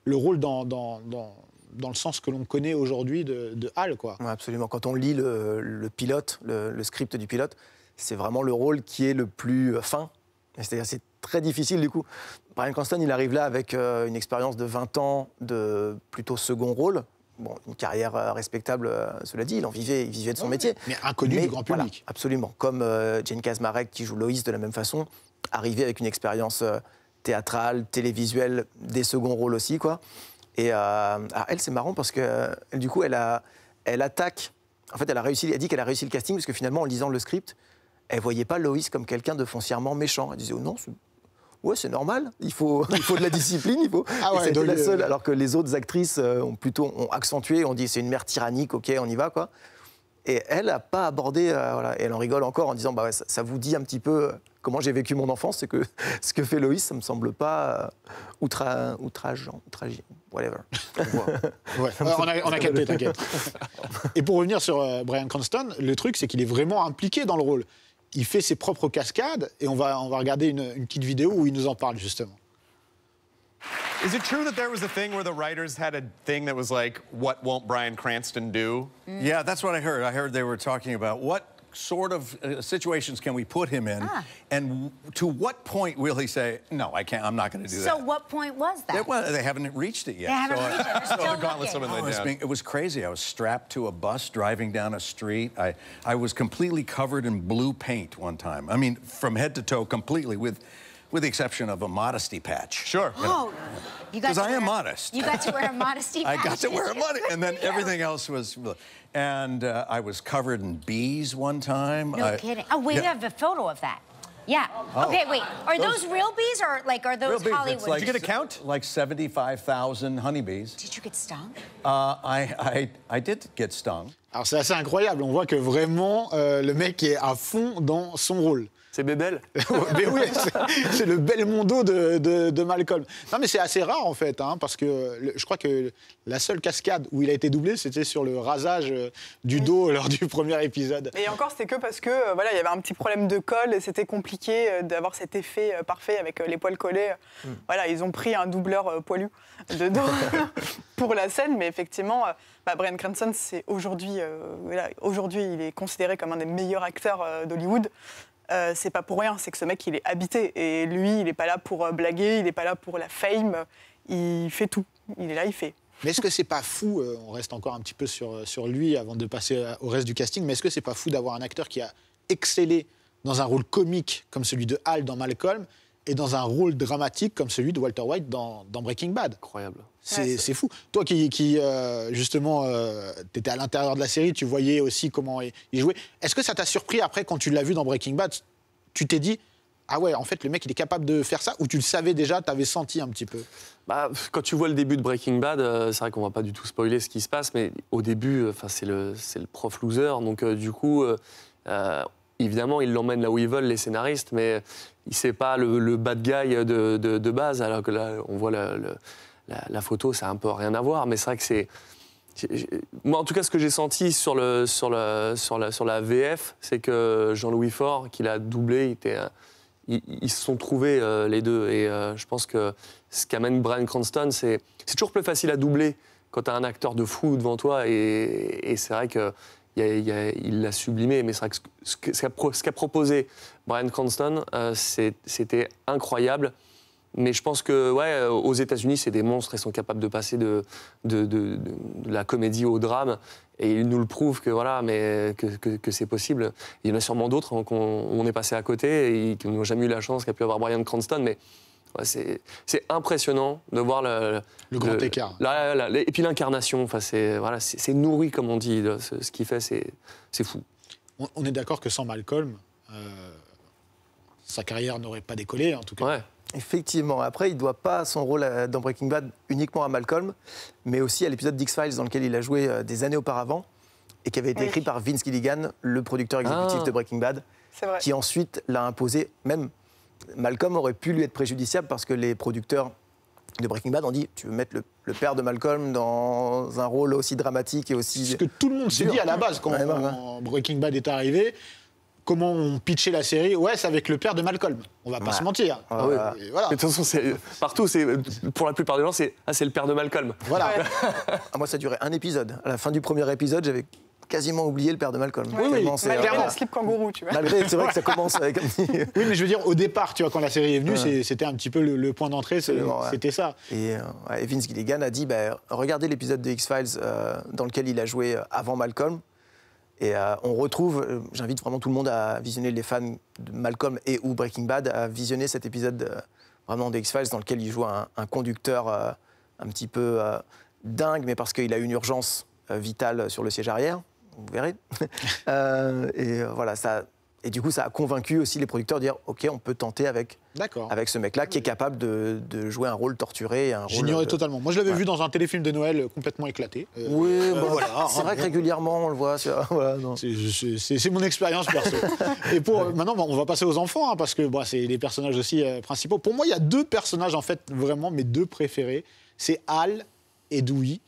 le rôle dans le sens que l'on connaît aujourd'hui de Hal, quoi. Ouais, absolument. Quand on lit le pilote, le script du pilote, c'est vraiment le rôle qui est le plus fin. C'est-à-dire c'est très difficile du coup. Bryan Cranston, il arrive là avec une expérience de 20 ans de plutôt second rôle. Bon, une carrière respectable, cela dit, il vivait de son métier. Mais inconnu du grand public. Voilà, absolument. Comme Jane Kaczmarek, qui joue Loïs de la même façon, arrivé avec une expérience théâtrale, télévisuelle, des seconds rôles aussi, quoi. Et elle, c'est marrant parce que du coup, elle attaque. En fait, elle dit qu'elle a réussi le casting parce que finalement, en lisant le script, elle ne voyait pas Loïs comme quelqu'un de foncièrement méchant. Elle disait, oh non, c'est normal, il faut de la discipline, c'était la seule, alors que les autres actrices ont accentué, ont dit c'est une mère tyrannique, ok, on y va, quoi. Et elle n'a pas abordé, et elle en rigole encore en disant, ça vous dit un petit peu comment j'ai vécu mon enfance, c'est que ce que fait Loïs, ça ne me semble pas outrageant, whatever. On a capté, t'inquiète. Et pour revenir sur Bryan Cranston, le truc, c'est qu'il est vraiment impliqué dans le rôle. Il fait ses propres cascades, et on va regarder une petite vidéo où il nous en parle, justement. Is it true that there was a thing where the writers had a thing that was like, what won't Bryan Cranston do? Yeah, that's what I heard. I heard they were talking about what sort of situations can we put him in, and to what point will he say, no, I can't, I'm not going to do that? So what point was that? They haven't reached it yet. They haven't reached it. They're still looking. It was crazy. I was strapped to a bus driving down a street. I was completely covered in blue paint one time. I mean, from head to toe, completely, with the exception of a modesty patch. Sure. Oh, Because I am modest. You got to wear a modesty patch. I got to wear a modesty, and then everything else was. And I was covered in bees one time. No kidding. Oh, wait, you have a photo of that. Yeah. Oh. Okay, wait. Are those real bees or are those Hollywood? Like, Did you get a count? Like 75,000 honeybees. Did you get stung? I did get stung. Alors c'est assez incroyable, on voit que vraiment le mec est à fond dans son rôle. C'est Bébel. Mais oui, c'est le Belmondo de Malcolm. Non, mais c'est assez rare, en fait, parce que je crois que la seule cascade où il a été doublé, c'était sur le rasage du dos lors du premier épisode. Et encore, c'était que parce que il y avait un petit problème de colle et c'était compliqué d'avoir cet effet parfait avec les poils collés. Voilà, ils ont pris un doubleur poilu dedans pour la scène, mais effectivement, Bryan Cranston, c'est aujourd'hui, il est considéré comme un des meilleurs acteurs d'Hollywood. C'est pas pour rien, c'est que ce mec, il est habité. Et lui, il n'est pas là pour blaguer, il n'est pas là pour la fame. Il fait tout. Il est là, il fait. Mais est-ce que c'est pas fou, on reste encore un petit peu sur lui avant de passer au reste du casting, mais est-ce que c'est pas fou d'avoir un acteur qui a excellé dans un rôle comique comme celui de Hal dans Malcolm et dans un rôle dramatique comme celui de Walter White dans Breaking Bad? Incroyable. C'est fou. Toi qui justement, tu étais à l'intérieur de la série, tu voyais aussi comment il jouait. Est-ce que ça t'a surpris après, quand tu l'as vu dans Breaking Bad, tu t'es dit, ah ouais, en fait, le mec, il est capable de faire ça, ou tu le savais déjà, tu avais senti un petit peu? Quand tu vois le début de Breaking Bad, c'est vrai qu'on va pas du tout spoiler ce qui se passe, mais au début, c'est le prof loser, donc du coup, évidemment, il l'emmène là où ils veulent, les scénaristes, mais c'est pas le bad guy de base, alors que là, on voit la photo, ça a un peu rien à voir, mais c'est vrai que c'est... Moi, en tout cas, ce que j'ai senti sur la VF, c'est que Jean-Louis Faure, qui l'a doublé, ils se sont trouvés les deux. Et je pense que ce qu'amène Bryan Cranston, c'est toujours plus facile à doubler quand tu as un acteur de fou devant toi. Et c'est vrai qu'il l'a sublimé. Mais c'est vrai que ce qu'a proposé Bryan Cranston, c'était incroyable. Mais je pense que, ouais, aux États-Unis, c'est des monstres. Ils sont capables de passer de la comédie au drame. Et ils nous le prouvent que, voilà, mais que c'est possible. Il y en a sûrement d'autres où on est passé à côté et qui n'ont jamais eu la chance qu'a pu avoir Bryan Cranston. Mais ouais, c'est impressionnant de voir le grand écart. Et puis l'incarnation. Enfin, c'est nourri, comme on dit. Ce qu'il fait, c'est fou. On est d'accord que sans Malcolm, sa carrière n'aurait pas décollé, en tout cas. Ouais. Effectivement. Après, il ne doit pas son rôle dans Breaking Bad uniquement à Malcolm, mais aussi à l'épisode d'X-Files dans lequel il a joué des années auparavant et qui avait été écrit par Vince Gilligan, le producteur exécutif de Breaking Bad, qui ensuite l'a imposé. Même Malcolm aurait pu lui être préjudiciable parce que les producteurs de Breaking Bad ont dit « Tu veux mettre le père de Malcolm dans un rôle aussi dramatique et aussi... » C'est ce que tout le monde s'est dit à la base quand Breaking Bad est arrivé. Comment on pitchait la série? Ouais, c'est avec le père de Malcolm. On va pas se mentir. Voilà. Mais de toute façon, partout, pour la plupart des gens, c'est le père de Malcolm. Voilà. Moi, ça durait un épisode. À la fin du premier épisode, j'avais quasiment oublié le père de Malcolm. Oui, malgré le slip kangourou, tu vois. Malgré, c'est vrai que ça commence avec... Oui, mais je veux dire, au départ, tu vois, quand la série est venue, c'était un petit peu le point d'entrée, c'était ça. Et Vince Gilligan a dit, regardez l'épisode de X-Files dans lequel il a joué avant Malcolm. Et on retrouve, j'invite vraiment tout le monde à visionner, les fans de Malcolm et ou Breaking Bad, à visionner cet épisode vraiment de X-Files dans lequel il joue un conducteur un petit peu dingue, mais parce qu'il a une urgence vitale sur le siège arrière, vous verrez. Voilà, et du coup, ça a convaincu aussi les producteurs de dire « Ok, on peut tenter avec ce mec-là qui est capable de jouer un rôle torturé. » J'ignorais totalement. Moi, je l'avais vu dans un téléfilm de Noël complètement éclaté. Oui, c'est vrai que régulièrement, on le voit. C'est mon expérience perso. Et maintenant, on va passer aux enfants, parce que c'est les personnages aussi principaux. Pour moi, il y a deux personnages, en fait, vraiment mes deux préférés. C'est Al et Dewey.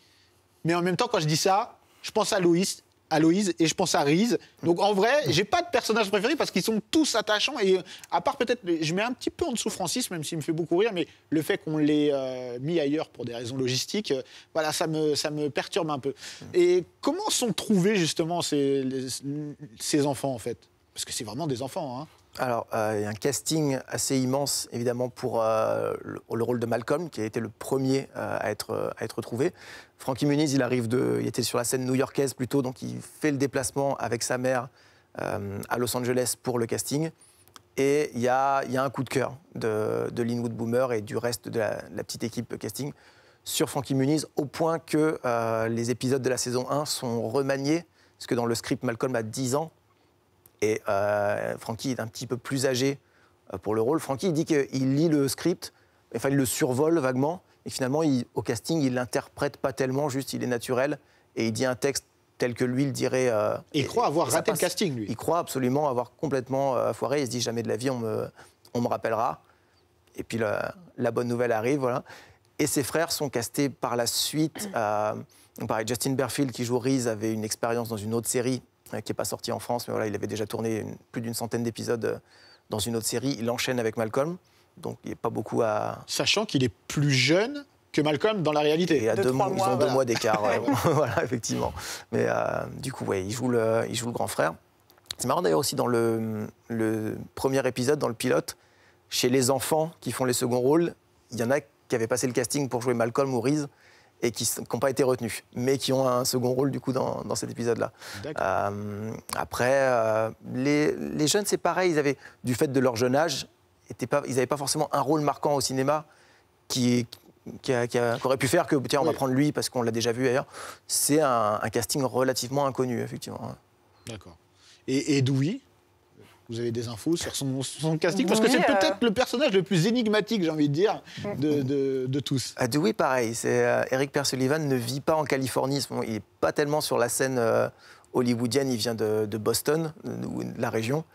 Mais en même temps, quand je dis ça, je pense à Aloïse et je pense à Reese. Donc en vrai, j'ai pas de personnage préféré parce qu'ils sont tous attachants et à part peut-être, je mets un petit peu en dessous Francis, même s'il me fait beaucoup rire, mais le fait qu'on l'ait mis ailleurs pour des raisons logistiques, voilà, ça me perturbe un peu. Et comment sont trouvés justement ces enfants en fait? Parce que c'est vraiment des enfants, hein. Alors, il y a un casting assez immense, évidemment, pour le rôle de Malcolm, qui a été le premier à être trouvé. Frankie Muniz, il était sur la scène new-yorkaise plutôt, donc il fait le déplacement avec sa mère à Los Angeles pour le casting. Et il y a un coup de cœur de Linwood Boomer et du reste de la petite équipe casting sur Frankie Muniz, au point que les épisodes de la saison 1 sont remaniés, parce que dans le script, Malcolm a 10 ans. Et Frankie est un petit peu plus âgé pour le rôle. Frankie, il dit qu'il lit le script, enfin, il le survole vaguement, et finalement, au casting, il l'interprète pas tellement, juste il est naturel, et il dit un texte tel que lui le dirait. Il croit avoir raté le casting, lui. Il croit absolument avoir complètement foiré. Il se dit jamais de la vie, on me rappellera. Et puis la bonne nouvelle arrive, voilà. Et ses frères sont castés par la suite. Donc, pareil, Justin Berfield, qui joue Reese, avait une expérience dans une autre série qui n'est pas sorti en France, mais voilà, il avait déjà tourné plus d'une centaine d'épisodes dans une autre série. Il enchaîne avec Malcolm, donc il n'y a pas beaucoup à... Sachant qu'il est plus jeune que Malcolm dans la réalité. Et ils ont 2 mois d'écart, voilà, effectivement. Mais du coup, ouais, il joue le grand frère. C'est marrant d'ailleurs aussi dans le premier épisode, dans le pilote, chez les enfants qui font les seconds rôles, il y en a qui avaient passé le casting pour jouer Malcolm ou Reese, et qui n'ont pas été retenus, mais qui ont un second rôle du coup dans cet épisode-là. Après, les jeunes, c'est pareil, ils avaient, du fait de leur jeune âge, ils n'avaient pas forcément un rôle marquant au cinéma qui aurait pu faire que, tiens, on va prendre lui parce qu'on l'a déjà vu ailleurs. C'est un casting relativement inconnu, effectivement. D'accord. Et Dewey, vous avez des infos sur son casting? Parce que c'est peut-être le personnage le plus énigmatique, j'ai envie de dire, de tous. Dewey, pareil. Eric Per Sullivan ne vit pas en Californie. Il n'est pas tellement sur la scène hollywoodienne. Il vient de Boston, de la région.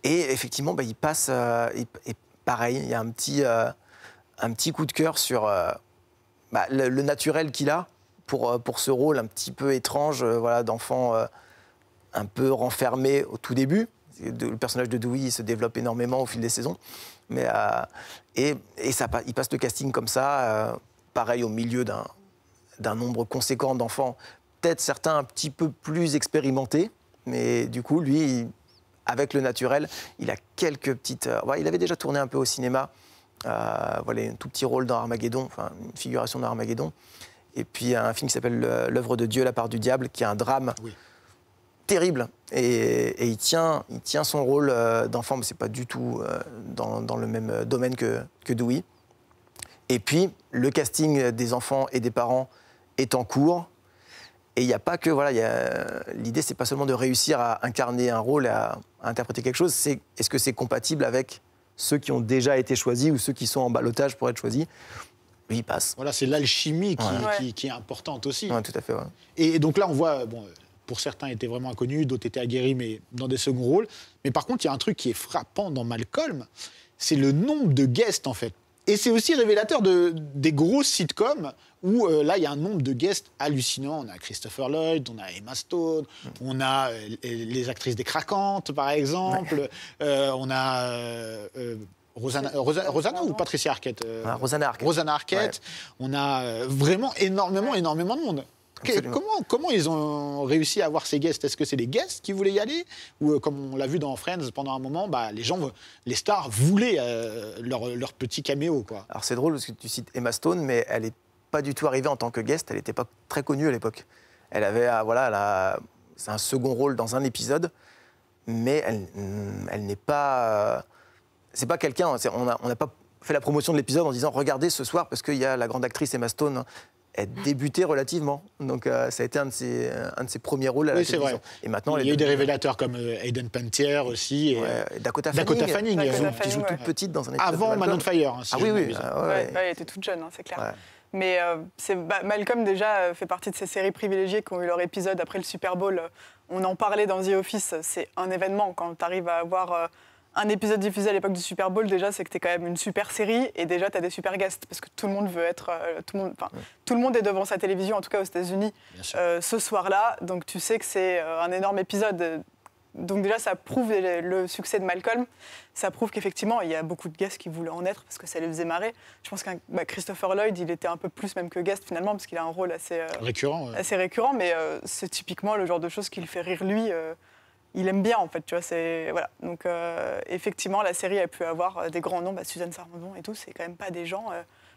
Et effectivement, il passe... et pareil, il y a un petit coup de cœur sur le naturel qu'il a pour ce rôle un petit peu étrange, voilà, d'enfant un peu renfermé au tout début. Le personnage de Dewey il se développe énormément au fil des saisons. Mais, il passe le casting comme ça, pareil, au milieu d'un nombre conséquent d'enfants, peut-être certains un petit peu plus expérimentés, mais du coup, lui, avec le naturel, il a quelques petites... il avait déjà tourné un peu au cinéma, voilà, un tout petit rôle dans Armageddon, enfin une figuration dans Armageddon, et puis un film qui s'appelle L'œuvre de Dieu, la part du diable, qui est un drame terrible, et il tient son rôle d'enfant, mais c'est pas du tout dans le même domaine que Dewey. Et puis, le casting des enfants et des parents est en cours. Et il n'y a pas que... l'idée, c'est pas seulement de réussir à incarner un rôle, à interpréter quelque chose, c'est est-ce que c'est compatible avec ceux qui ont déjà été choisis ou ceux qui sont en ballottage pour être choisis. Lui, il passe. Voilà, c'est l'alchimie qui est importante aussi. Oui, tout à fait. Ouais. Et donc là, on voit... pour certains, étaient vraiment inconnus, d'autres étaient aguerris, mais dans des seconds rôles. Mais par contre, il y a un truc qui est frappant dans Malcolm, c'est le nombre de guests, en fait. Et c'est aussi révélateur des grosses sitcoms où là, il y a un nombre de guests hallucinants. On a Christopher Lloyd, on a Emma Stone, on a les actrices des Craquantes, par exemple. On a Rosanna ou Patricia Arquette Rosanna Arquette. Rosanna Arquette. Ouais. On a vraiment énormément de monde. Comment ils ont réussi à avoir ces guests? Est-ce que c'est les guests qui voulaient y aller? Ou comme on l'a vu dans Friends pendant un moment, les stars voulaient leur petit caméo, quoi. Alors c'est drôle parce que tu cites Emma Stone, mais elle n'est pas du tout arrivée en tant que guest, elle n'était pas très connue à l'époque. Elle avait c'est un second rôle dans un épisode, mais elle n'est pas... c'est pas quelqu'un, on n'a pas fait la promotion de l'épisode en disant « Regardez ce soir, parce qu'il y a la grande actrice Emma Stone ». Elle débutait relativement, donc ça a été un de ses premiers rôles à la télévision. C'est vrai. Et maintenant, il y a eu des révélateurs comme Hayden Panettiere aussi, et Dakota Fanning qui joue toute petite dans un épisode. Avant Man on Fire. Si oui. Elle était toute jeune, c'est clair. Ouais. Mais Malcolm déjà fait partie de ces séries privilégiées qui ont eu leur épisode après le Super Bowl. On en parlait dans The Office, c'est un événement quand tu arrives à avoir un épisode diffusé à l'époque du Super Bowl, déjà, c'est que t'es quand même une super série et déjà, t'as des super guests parce que tout le monde veut être... tout le monde est devant sa télévision, en tout cas aux États-Unis, ce soir-là. Donc, tu sais que c'est un énorme épisode. Donc, déjà, ça prouve le succès de Malcolm. Ça prouve qu'effectivement, il y a beaucoup de guests qui voulaient en être parce que ça les faisait marrer. Je pense que Christopher Lloyd, il était un peu plus même que guest finalement parce qu'il a un rôle assez récurrent, mais c'est typiquement le genre de choses qui le fait rire lui. Il aime bien, en fait, tu vois, voilà. Donc, effectivement, la série a pu avoir des grands noms, Suzanne Sarandon et tout, c'est quand même pas des gens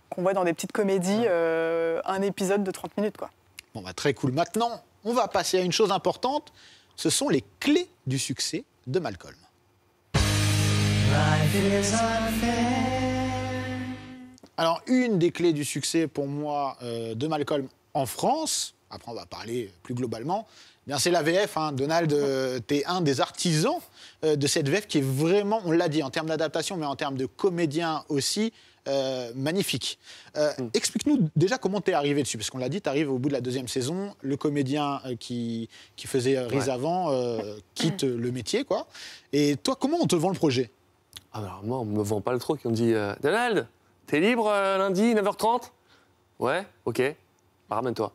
qu'on voit dans des petites comédies, un épisode de 30 minutes, quoi. Bon, très cool. Maintenant, on va passer à une chose importante, ce sont les clés du succès de Malcolm. Alors, une des clés du succès, pour moi, de Malcolm en France, après on va parler plus globalement, bien, c'est la VF, hein. Donald, t'es un des artisans de cette VF qui est vraiment, on l'a dit, en termes d'adaptation, mais en termes de comédien aussi, magnifique. Explique-nous déjà comment t'es arrivé dessus, parce qu'on l'a dit, t'arrives au bout de la 2e saison, le comédien qui faisait Riz avant quitte le métier, quoi. Et toi, comment on te vend le projet? Alors moi, on me vend pas le truc. On me dit Donald, t'es libre lundi, 9h30? Ouais, ok, ramène-toi.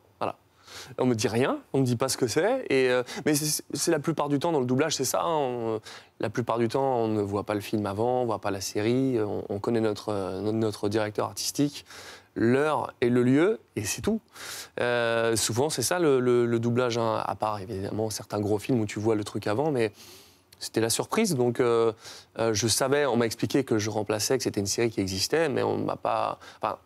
On me dit rien, on me dit pas ce que c'est. Mais c'est la plupart du temps dans le doublage, c'est ça. Hein, la plupart du temps, on ne voit pas le film avant, on voit pas la série. On connaît notre directeur artistique, l'heure et le lieu, et c'est tout. Souvent, c'est ça le doublage, hein, à part évidemment certains gros films où tu vois le truc avant, mais c'était la surprise. Donc, je savais, on m'a expliqué que je remplaçais, que c'était une série qui existait, mais on m'a pas. Enfin,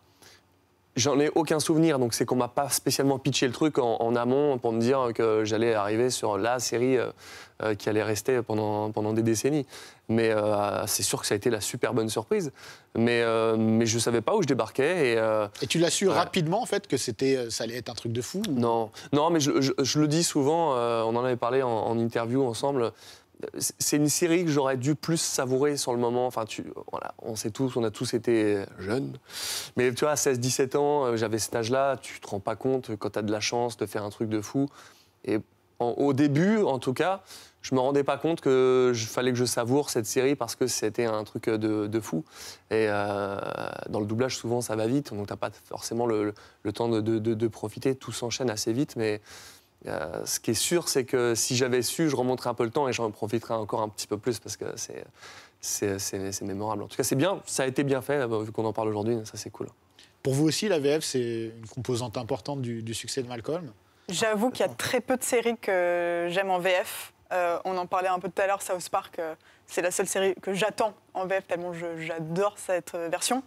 j'en ai aucun souvenir, donc c'est qu'on m'a pas spécialement pitché le truc en amont pour me dire que j'allais arriver sur la série qui allait rester pendant des décennies. Mais c'est sûr que ça a été la super bonne surprise. Mais je savais pas où je débarquais. Et tu l'as su rapidement, en fait, que ça allait être un truc de fou ou... Non, mais je le dis souvent, on en avait parlé en interview ensemble. C'est une série que j'aurais dû plus savourer sur le moment. Enfin, voilà, on a tous été jeunes. Mais tu vois, à 16-17 ans, j'avais cet âge-là, tu te rends pas compte quand tu as de la chance de faire un truc de fou. Et au début, en tout cas, je me rendais pas compte qu'il fallait que je savoure cette série parce que c'était un truc de fou. Et dans le doublage, souvent, ça va vite, donc t'as pas forcément le temps de profiter. Tout s'enchaîne assez vite, mais Ce qui est sûr, c'est que si j'avais su, je remonterais un peu le temps et j'en profiterais encore un petit peu plus parce que c'est mémorable. En tout cas, c'est bien, ça a été bien fait, vu qu'on en parle aujourd'hui, ça c'est cool. Pour vous aussi, la VF, c'est une composante importante du succès de Malcolm. J'avoue qu'il y a très peu de séries que j'aime en VF. On en parlait un peu tout à l'heure, South Park, c'est la seule série que j'attends en VF, tellement j'adore cette version.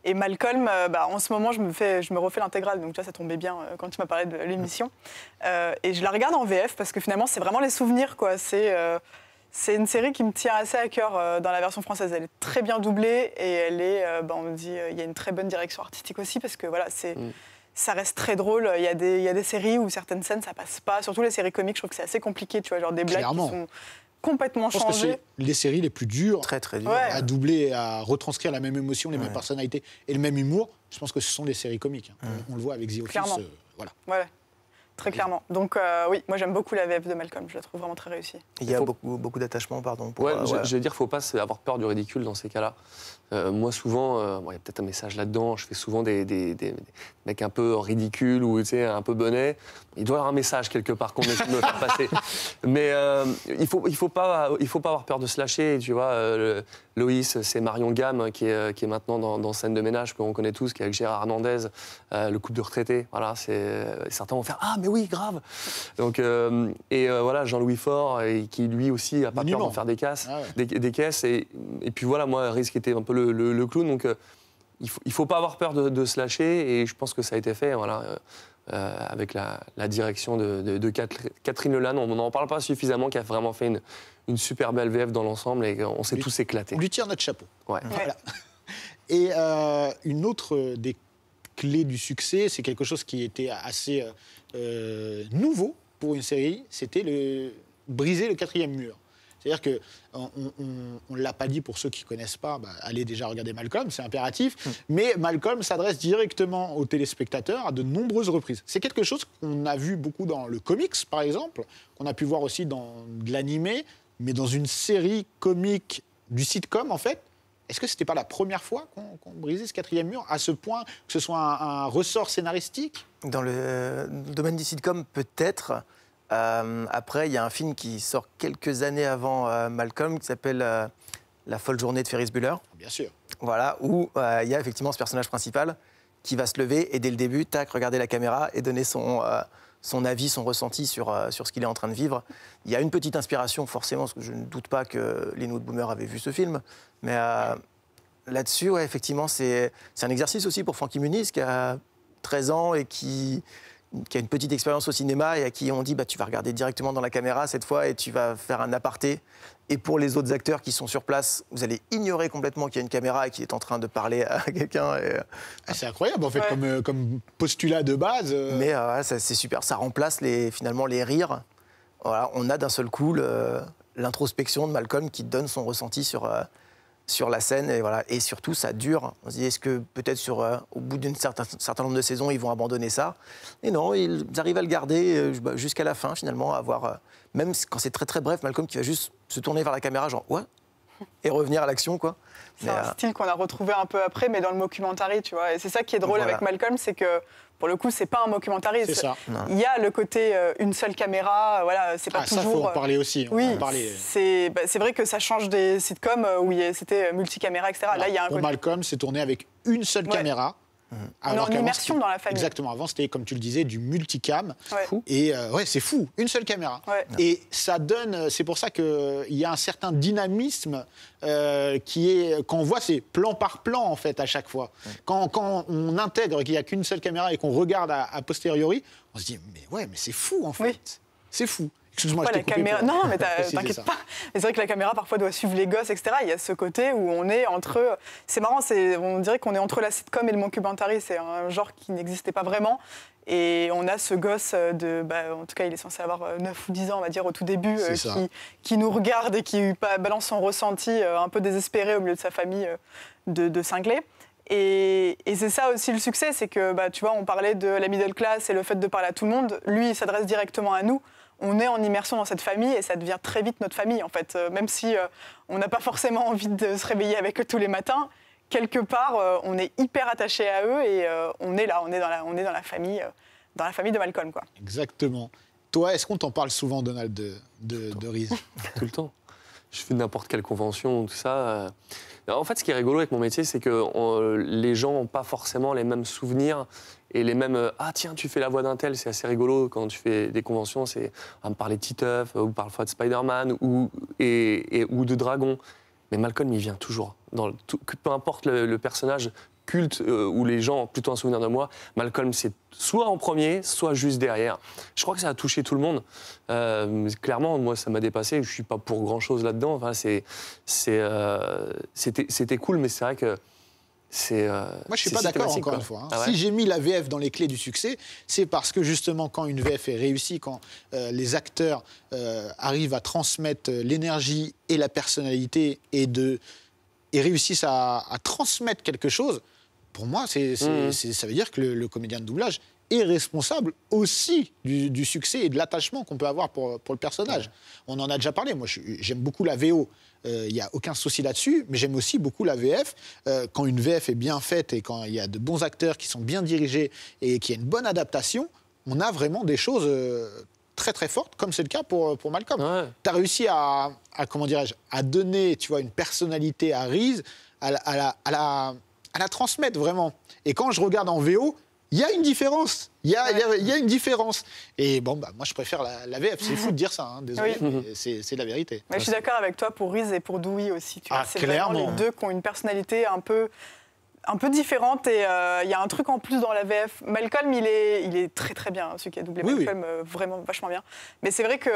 Et Malcolm, en ce moment, je me refais l'intégrale, donc tu vois, ça tombait bien quand tu m'as parlé de l'émission. Et je la regarde en VF parce que finalement, c'est vraiment les souvenirs, quoi. C'est une série qui me tient assez à cœur dans la version française. Elle est très bien doublée et elle est, on me dit, il y a une très bonne direction artistique aussi parce que voilà, ça reste très drôle. Il y a des séries où certaines scènes, ça passe pas. Surtout les séries comiques, je trouve que c'est assez compliqué, tu vois, genre des blagues qui sont complètement changées. Je pense que c'est les séries les plus dures, très dures, à doubler, à retranscrire la même émotion, les mêmes personnalités et le même humour. Je pense que ce sont les séries comiques. On le voit avec The Office. Voilà. Ouais. Très clairement. Donc oui, moi j'aime beaucoup la VF de Malcolm, je la trouve vraiment très réussie. Il y a beaucoup d'attachement, pardon. Je veux dire, il ne faut pas avoir peur du ridicule dans ces cas-là. Moi, souvent, il y a peut-être un message là-dedans, je fais souvent des mecs un peu ridicules ou un peu bonnets. Il doit y avoir un message quelque part qu'on essaie de me faire passer. Mais il faut pas avoir peur de se lâcher. Tu vois, Loïs, c'est Marion Gamme qui est maintenant dans Scène de ménage, qu'on connaît tous, qui est avec Gérard Hernandez, le couple de retraités. Voilà, certains vont faire « Ah, mais oui, grave !» Donc, voilà, Jean-Louis Faure, qui lui aussi n'a pas peur de faire des caisses. Et puis voilà, moi, Risque était un peu le clown. Donc, il faut pas avoir peur de se lâcher. Et je pense que ça a été fait, voilà. Avec la direction de Catherine Lelanne. On n'en parle pas suffisamment, qui a vraiment fait une super belle VF dans l'ensemble et on s'est tous éclatés. On lui tire notre chapeau. Ouais. Voilà. Et une autre des clés du succès, c'est quelque chose qui était assez nouveau pour une série, c'était briser le quatrième mur. C'est-à-dire qu'on ne l'a pas dit pour ceux qui ne connaissent pas, allez déjà regarder Malcolm, c'est impératif, mais Malcolm s'adresse directement aux téléspectateurs à de nombreuses reprises. C'est quelque chose qu'on a vu beaucoup dans le comics, par exemple, qu'on a pu voir aussi dans de l'animé, mais dans une série comique du sitcom, en fait. Est-ce que ce n'était pas la première fois qu'on brisait ce quatrième mur, à ce point que ce soit un ressort scénaristique ? Dans le domaine du sitcom, peut-être. Après, il y a un film qui sort quelques années avant Malcolm qui s'appelle La folle journée de Ferris Bueller. Bien sûr. Voilà, où il y a effectivement ce personnage principal qui va se lever et dès le début, regarder la caméra et donner son avis, son ressenti sur ce qu'il est en train de vivre. Il y a une petite inspiration, forcément, parce que je ne doute pas que les Nouveaux Boomers avaient vu ce film. Mais là-dessus, ouais, effectivement, c'est un exercice aussi pour Frankie Muniz, qui a 13 ans et qui a une petite expérience au cinéma et à qui on dit tu vas regarder directement dans la caméra cette fois et tu vas faire un aparté. Et pour les autres acteurs qui sont sur place, vous allez ignorer complètement qu'il y a une caméra et qu'il est en train de parler à quelqu'un. C'est incroyable, en fait, comme postulat de base. Mais c'est super, ça remplace finalement les rires. Voilà, on a d'un seul coup l'introspection de Malcolm qui donne son ressenti sur la scène, et voilà, et surtout ça dure. On se dit, est-ce que peut-être au bout d'un certain nombre de saisons ils vont abandonner ça? Et non, ils arrivent à le garder jusqu'à la fin finalement, à avoir, même quand c'est très très bref, Malcolm qui va juste se tourner vers la caméra genre ouais et revenir à l'action, quoi. C'est un style qu'on a retrouvé un peu après, mais dans le mockumentary, tu vois. Et c'est ça qui est drôle avec Malcolm, c'est que pour le coup, c'est pas un mockumentary. C'est ça. Il y a le côté une seule caméra, voilà, c'est pas toujours. Ça, faut en parler aussi. Oui, c'est vrai que ça change des sitcoms où c'était multicaméra, etc. Voilà. Là, il y a pour Malcolm, c'est tourné avec une seule caméra. On est en immersion dans la famille. Exactement. Avant, c'était, comme tu le disais, du multicam. Et c'est fou, une seule caméra. Et ça donne, c'est pour ça qu'il y a un certain dynamisme qui est, quand on voit, c'est plan par plan, en fait, à chaque fois. Quand on intègre qu'il n'y a qu'une seule caméra et qu'on regarde a posteriori, on se dit, mais c'est fou, en fait. C'est fou. Excuse-moi, je t'ai coupé. Non, mais t'inquiète pas. Mais c'est vrai que la caméra, parfois, doit suivre les gosses, etc. Il y a ce côté où on est entre... C'est marrant, on dirait qu'on est entre la sitcom et le mockumentary. C'est un genre qui n'existait pas vraiment. Et on a ce gosse en tout cas, il est censé avoir 9 ou 10 ans, on va dire, au tout début, qui nous regarde et qui balance son ressenti un peu désespéré au milieu de sa famille de cinglés. Et c'est ça aussi le succès, c'est que, tu vois, on parlait de la middle class et le fait de parler à tout le monde. Lui, il s'adresse directement à nous. On est en immersion dans cette famille et ça devient très vite notre famille, en fait. Même si on n'a pas forcément envie de se réveiller avec eux tous les matins, quelque part, on est hyper attaché à eux et on est là, on est dans la famille de Malcolm, quoi. Exactement. Toi, est-ce qu'on t'en parle souvent, Donald, de Reese? Tout le temps. Je fais n'importe quelle convention, tout ça. En fait, ce qui est rigolo avec mon métier, c'est que les gens n'ont pas forcément les mêmes souvenirs et les mêmes « Ah tiens, tu fais la voix d'un tel », c'est assez rigolo quand tu fais des conventions, c'est à me parler de Titeuf ou parfois de Spider-Man ou de Dragon. Mais Malcolm, il vient toujours. Peu importe le personnage culte où les gens ont plutôt un souvenir de moi, Malcolm, c'est soit en premier, soit juste derrière. Je crois que ça a touché tout le monde. Clairement, moi, ça m'a dépassé. Je ne suis pas pour grand-chose là-dedans. Enfin, c'était cool, mais c'est vrai que c'est... Moi, je ne suis pas d'accord, encore une fois. Ah ouais. Si j'ai mis la VF dans les clés du succès, c'est parce que, justement, quand une VF est réussie, quand les acteurs arrivent à transmettre l'énergie et la personnalité et réussissent à transmettre quelque chose, pour moi, ça veut dire que le comédien de doublage est responsable aussi du succès et de l'attachement qu'on peut avoir pour le personnage. Ouais. On en a déjà parlé. Moi, j'aime beaucoup la VO. Il n'y a aucun souci là-dessus, mais j'aime aussi beaucoup la VF. Quand une VF est bien faite et quand il y a de bons acteurs qui sont bien dirigés et qu'il y a une bonne adaptation, on a vraiment des choses très très fortes, comme c'est le cas pour Malcolm. Ouais. Tu as réussi à donner, tu vois, une personnalité à Reese, à la transmettre vraiment. Et quand je regarde en VO, il y a une différence. Il y a une différence. Et bon, moi, je préfère la VF. C'est fou de dire ça, hein, désolé, mais c'est la vérité. Ouais, je suis d'accord avec toi pour Reese et pour Dewey aussi. Tu vois. C'est clairement. vraiment les deux qui ont une personnalité un peu différente et il y a un truc en plus dans la VF. Malcolm, il est très très bien, celui qui a doublé Malcolm, vraiment vachement bien. Mais c'est vrai que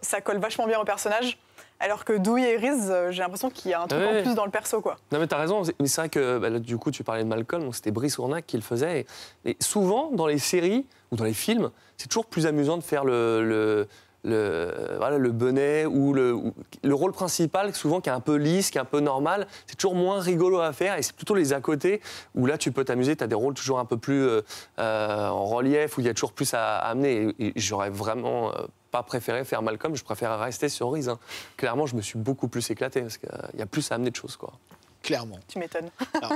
ça colle vachement bien au personnage. Alors que Dewey et Reese, j'ai l'impression qu'il y a un truc en plus dans le perso, quoi. Non, mais t'as raison. Mais c'est vrai que, là, du coup, tu parlais de Malcolm, donc c'était Brice Ournac qui le faisait. Et souvent, dans les séries ou dans les films, c'est toujours plus amusant de faire le bonnet ou le rôle principal, souvent qui est un peu lisse, qui est un peu normal. C'est toujours moins rigolo à faire. Et c'est plutôt les à côté où là, tu peux t'amuser. Tu as des rôles toujours un peu plus en relief, où il y a toujours plus à amener. Et j'aurais vraiment... pas préféré faire Malcolm, je préfère rester sur Reese. Hein. Clairement, je me suis beaucoup plus éclaté parce qu'il y a plus à amener de choses, quoi. Clairement. Tu m'étonnes.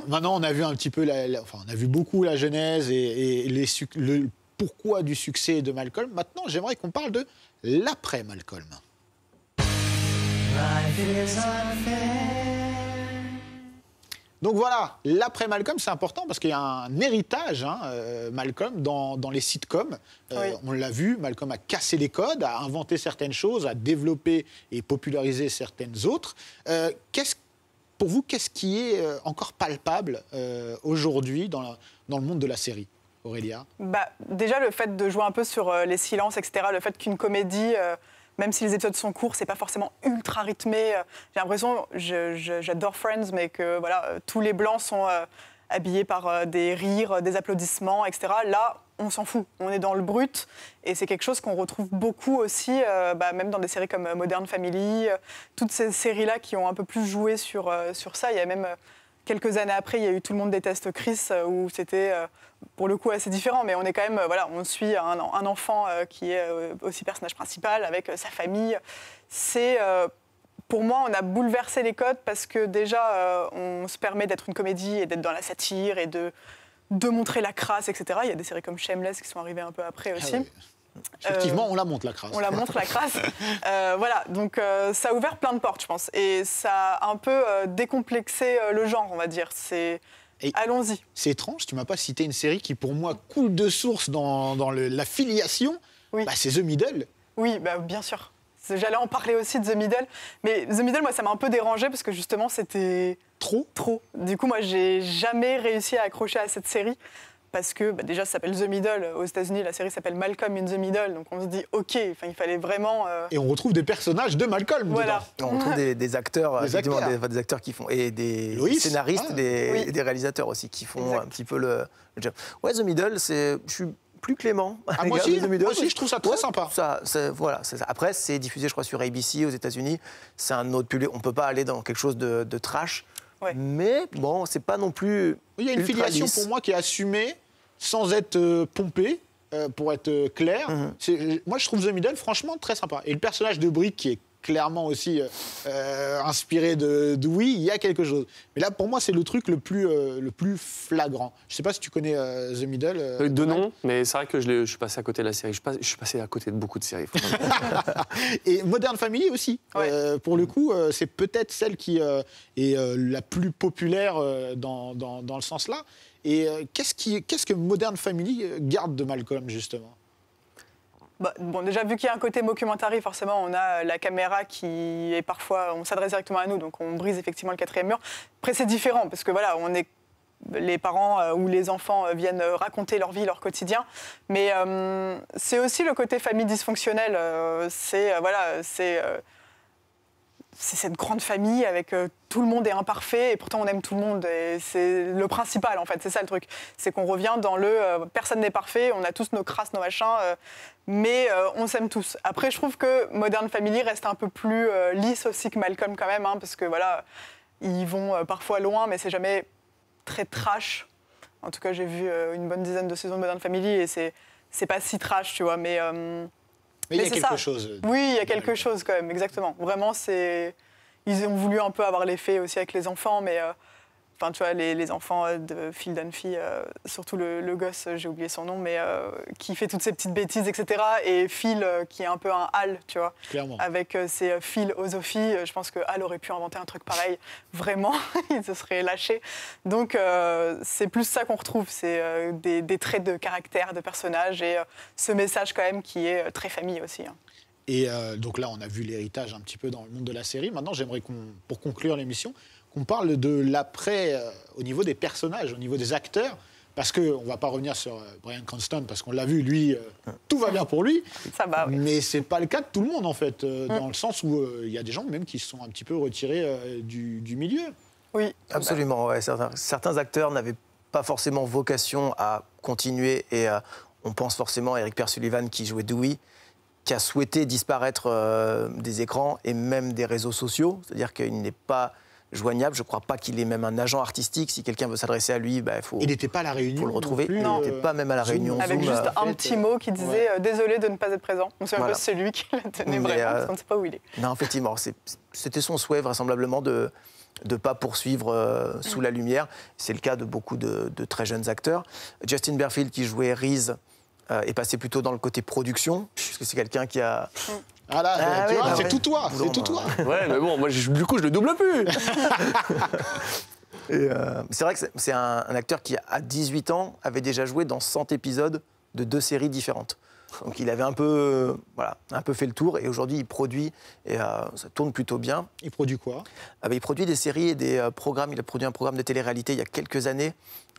Maintenant, on a vu un petit peu, on a vu beaucoup la genèse et le pourquoi du succès de Malcolm. Maintenant, j'aimerais qu'on parle de l'après Malcolm. Donc voilà, l'après Malcolm, c'est important parce qu'il y a un héritage, Malcolm, dans les sitcoms. On l'a vu, Malcolm a cassé les codes, a inventé certaines choses, a développé et popularisé certaines autres. Pour vous, qu'est-ce qui est encore palpable aujourd'hui dans le monde de la série, Aurélia? Déjà, le fait de jouer un peu sur les silences, etc., le fait qu'une comédie... même si les épisodes sont courts, c'est pas forcément ultra rythmé. J'ai l'impression, j'adore Friends, mais que voilà, tous les blancs sont habillés par des rires, des applaudissements, etc. Là, on s'en fout. On est dans le brut. Et c'est quelque chose qu'on retrouve beaucoup aussi, même dans des séries comme Modern Family. Toutes ces séries-là qui ont un peu plus joué sur ça. Il y a même... quelques années après, il y a eu Tout le monde déteste Chris, où c'était, pour le coup, assez différent. Mais on est quand même, on suit un enfant qui est aussi personnage principal, avec sa famille. Pour moi, on a bouleversé les codes parce que déjà, on se permet d'être une comédie et d'être dans la satire et de montrer la crasse, etc. Il y a des séries comme Shameless qui sont arrivées un peu après aussi. Ah oui. Effectivement, on la montre, la crasse. On la montre, la crasse. Voilà, donc ça a ouvert plein de portes, je pense. Et ça a un peu décomplexé le genre, on va dire. Allons-y. C'est étrange, tu ne m'as pas cité une série qui, pour moi, coule de source dans la filiation. Oui. C'est The Middle. Oui, bien sûr. J'allais en parler aussi de The Middle. Mais The Middle, moi, ça m'a un peu dérangé parce que, justement, c'était... Trop. Du coup, moi, j'ai jamais réussi à accrocher à cette série. Parce que déjà, ça s'appelle The Middle. Aux États-Unis, la série s'appelle Malcolm in the Middle. Donc on se dit, OK, il fallait vraiment... Et on retrouve des personnages de Malcolm dedans. On retrouve des acteurs, des acteurs qui font... Et des scénaristes, des réalisateurs aussi qui font un petit peu le job. Ouais, The Middle, je suis plus clément. Moi aussi, je trouve ça très sympa. Après, c'est diffusé, je crois, sur ABC aux États-Unis. C'est un autre public. On ne peut pas aller dans quelque chose de trash. Ouais. Mais bon, c'est pas non plus. Il y a une filiation pour moi qui est assumée sans être pompée, pour être clair. Moi, je trouve The Middle franchement très sympa. Et le personnage de Brick qui est clairement aussi inspiré de Dewey. Il y a quelque chose. Mais là, pour moi, c'est le truc le plus flagrant. Je sais pas si tu connais The Middle. De nom, mais c'est vrai que je suis passé à côté de la série. Je suis passé à côté de beaucoup de séries. Et Modern Family aussi. Ouais. Pour le coup, c'est peut-être celle qui est la plus populaire dans le sens là. Et qu'est-ce que Modern Family garde de Malcolm, justement? Bah, bon, déjà, vu qu'il y a un côté mockumentary, forcément, on a la caméra qui est parfois... On s'adresse directement à nous, donc on brise effectivement le quatrième mur. Après, c'est différent, parce que voilà, les parents ou les enfants viennent raconter leur vie, leur quotidien. Mais c'est aussi le côté famille dysfonctionnelle. C'est cette grande famille avec tout le monde est imparfait et pourtant on aime tout le monde. Et c'est le principal, en fait. C'est ça le truc. C'est qu'on revient dans personne n'est parfait, on a tous nos crasses, nos machins, mais on s'aime tous. Après, je trouve que Modern Family reste un peu plus lisse aussi que Malcolm quand même, hein, parce que voilà, ils vont parfois loin, mais c'est jamais très trash. En tout cas, j'ai vu une bonne dizaine de saisons de Modern Family et c'est pas si trash, tu vois, mais il y a quelque ça. chose. Oui, il y a quelque chose quand même, exactement. Vraiment, ils ont voulu un peu avoir l'effet aussi avec les enfants, mais enfin, tu vois, les enfants de Phil Dunphy, surtout le gosse, j'ai oublié son nom, mais qui fait toutes ces petites bêtises, etc. Et Phil, qui est un peu un Hal, tu vois, Clairement. avec ses philosophies. Je pense que Hal aurait pu inventer un truc pareil, vraiment, il se serait lâché. Donc, c'est plus ça qu'on retrouve, c'est des traits de caractère, de personnages, et ce message quand même qui est très famille aussi. Hein. Et donc là, on a vu l'héritage un petit peu dans le monde de la série. Maintenant, j'aimerais pour conclure l'émission, qu'on parle de l'après au niveau des personnages, au niveau des acteurs, parce qu'on ne va pas revenir sur Bryan Cranston, parce qu'on l'a vu, lui, tout va bien pour lui. Ça va, oui. Mais ce n'est pas le cas de tout le monde, en fait, dans le sens où il y a des gens même qui se sont un petit peu retirés du milieu. Oui. Absolument, ouais. Certains acteurs n'avaient pas forcément vocation à continuer, et on pense forcément à Eric Pearce Sullivan qui jouait Dewey, qui a souhaité disparaître des écrans et même des réseaux sociaux, c'est-à-dire qu'il n'est pas joignable. Je ne crois pas qu'il ait même un agent artistique. Si quelqu'un veut s'adresser à lui, il n'était pas à la réunion. Il faut le retrouver. Plus, il n'était pas même à la réunion. Avec Zoom, juste un petit mot qui disait désolé de ne pas être présent. On sait un peu si c'est lui qui l'a tenu vraiment, parce qu'on ne sait pas où il est. Non, effectivement, c'était son souhait vraisemblablement de ne pas poursuivre sous la lumière. C'est le cas de beaucoup de très jeunes acteurs. Justin Berfield, qui jouait Reese, est passé plutôt dans le côté production, puisque c'est quelqu'un qui a... Ah là, tu vois, c'est ouais. tout toi, c'est tout toi. Ouais, mais bon, moi, du coup, je le double plus. Et c'est vrai que c'est un acteur qui, à 18 ans, avait déjà joué dans 100 épisodes de 2 séries différentes. Donc il avait un peu fait le tour, et aujourd'hui il produit, et ça tourne plutôt bien. Il produit quoi? Il produit des séries et des programmes. Il a produit un programme de télé-réalité il y a quelques années.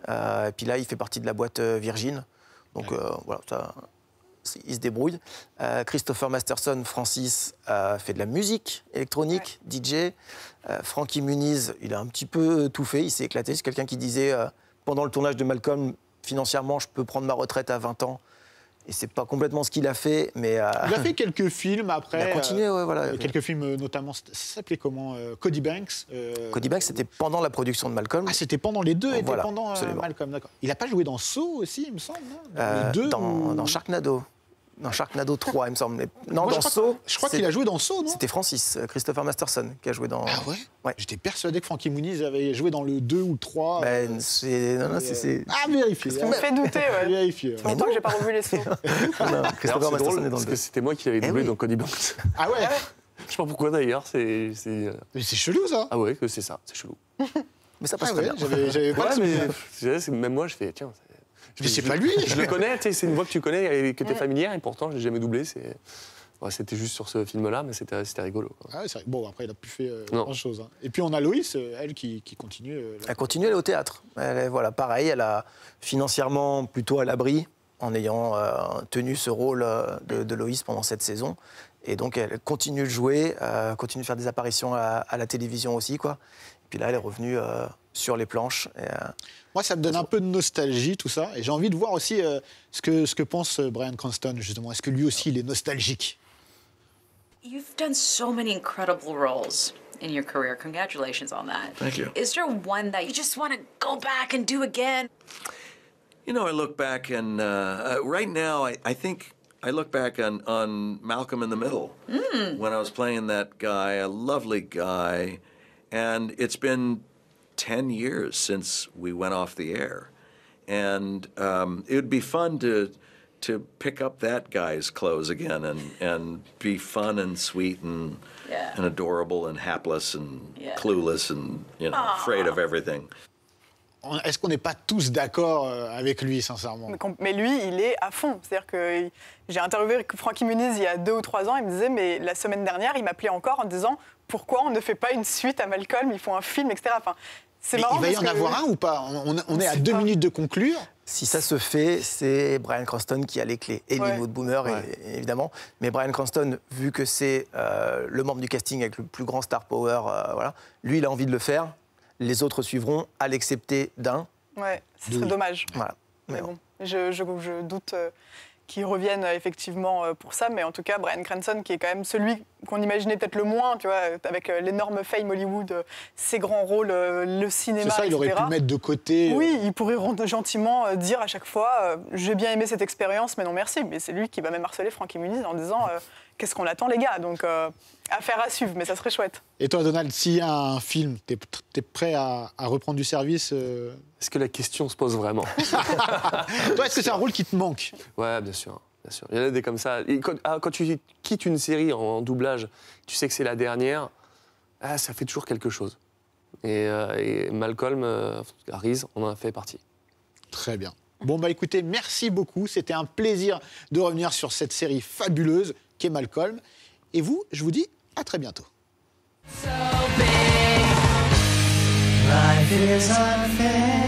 Et puis là, il fait partie de la boîte Virgin. Donc voilà, il se débrouille. Christopher Masterson, Francis, fait de la musique électronique, DJ. Frankie Muniz, il a un petit peu tout fait, il s'est éclaté. C'est quelqu'un qui disait, pendant le tournage de Malcolm, financièrement, je peux prendre ma retraite à 20 ans. Et c'est pas complètement ce qu'il a fait, mais... Il a fait quelques films après. Il a continué, ouais, voilà. Quelques films, notamment, ça s'appelait comment Cody Banks. Cody Banks, c'était pendant la production de Malcolm. Ah, c'était pendant les deux, Voilà, pendant Malcolm, d'accord. Il n'a pas joué dans Saw aussi, il me semble, non les deux, dans Sharknado. Dans Sharknado 3, il me semble. Non, moi, dans Saw. Je crois qu'il a joué dans Saw, non? C'était Francis, Christopher Masterson, qui a joué dans... Ah ouais, ouais. J'étais persuadé que Frankie Muniz avait joué dans le 2 ou le 3. C'est... Ah, vérifier. Ça me fait douter, ouais. Vérifier. Ça fait longtemps que j'ai pas revu les sauts. Non, Christopher Masterson est dans parce le que 2. c'était moi qui l'avais doublé dans Cody Banks. Ah ouais, Je sais pas pourquoi d'ailleurs, Mais c'est chelou, ça. Ah ouais, que c'est ça, c'est chelou. Mais ça passe Ah très ouais, bien. j'avais pas de souvenir. Même moi, je fais, tiens... Mais c'est pas lui. Je le connais, tu sais, c'est une voix que tu connais et que tu es familière, et pourtant, je l'ai jamais doublé. C'était juste sur ce film-là, mais c'était rigolo. Quoi. Ah ouais, c'est vrai. Bon, après, il a plus fait Non. grand-chose. Hein. Et puis, on a Loïs, elle, qui continue. Elle continue, elle est au théâtre. Voilà, pareil, elle a financièrement plutôt à l'abri, en ayant tenu ce rôle de Loïs pendant cette saison. Et donc, elle continue de jouer, continue de faire des apparitions à la télévision aussi, quoi. Et puis là, elle est revenue sur les planches. Moi, ça me donne un peu de nostalgie, tout ça. Et j'ai envie de voir aussi ce que pense Bryan Cranston, justement. Est-ce que lui aussi, il est nostalgique? You've done so many incredible roles in your career. Congratulations on that. Thank you. Is there one that you just want to go back and do again? You know, I look back and right now I think I look back on Malcolm in the Middle when I was playing that guy, a lovely guy, and it's been 10 years since we went off the air. And it would be fun to pick up that guy's clothes again and be fun and sweet and adorable and hapless and clueless and afraid of everything. Est-ce qu'on n'est pas tous d'accord avec lui, sincèrement? Mais lui, il est à fond. C'est-à-dire que j'ai interviewé Frankie Muniz il y a 2 ou 3 ans. Il me disait, mais la semaine dernière, il m'appelait encore en disant pourquoi on ne fait pas une suite à Malcolm, ils font un film, etc. Enfin, c'est marrant. Il va y en avoir un ou pas? On est à 2 minutes de conclure. Si ça se fait, c'est Bryan Cranston qui a les clés. Et Linwood Boomer, évidemment. Mais Bryan Cranston, vu que c'est le membre du casting avec le plus grand star power, voilà, lui, il a envie de le faire. Les autres suivront, à l'excepté d'un. Ouais, ce serait dommage. Voilà. Mais bon, je doute qu'ils reviennent effectivement pour ça. Mais en tout cas, Bryan Cranston, qui est quand même celui qu'on imaginait peut-être le moins, tu vois, avec l'énorme fame Hollywood, ses grands rôles, le cinéma, C'est ça, il aurait pu mettre de côté. Oui, il pourrait gentiment dire à chaque fois j'ai bien aimé cette expérience, mais non merci. Mais c'est lui qui va même harceler Frankie Muniz en disant qu'est-ce qu'on attend, les gars? Donc, affaire à suivre, mais ça serait chouette. Et toi, Donald, s'il y a un film, t'es prêt à reprendre du service Est-ce que la question se pose vraiment? Toi, est-ce que c'est un rôle qui te manque? Ouais, bien sûr. Bien sûr. Il y en a des comme ça. Et quand tu quittes une série en doublage, tu sais que c'est la dernière, ça fait toujours quelque chose. Et Malcolm, Reese, on en a fait partie. Très bien. Bon, bah écoutez, merci beaucoup. C'était un plaisir de revenir sur cette série fabuleuse qu'est Malcolm. Et vous, je vous dis à très bientôt. So big, life is unfair.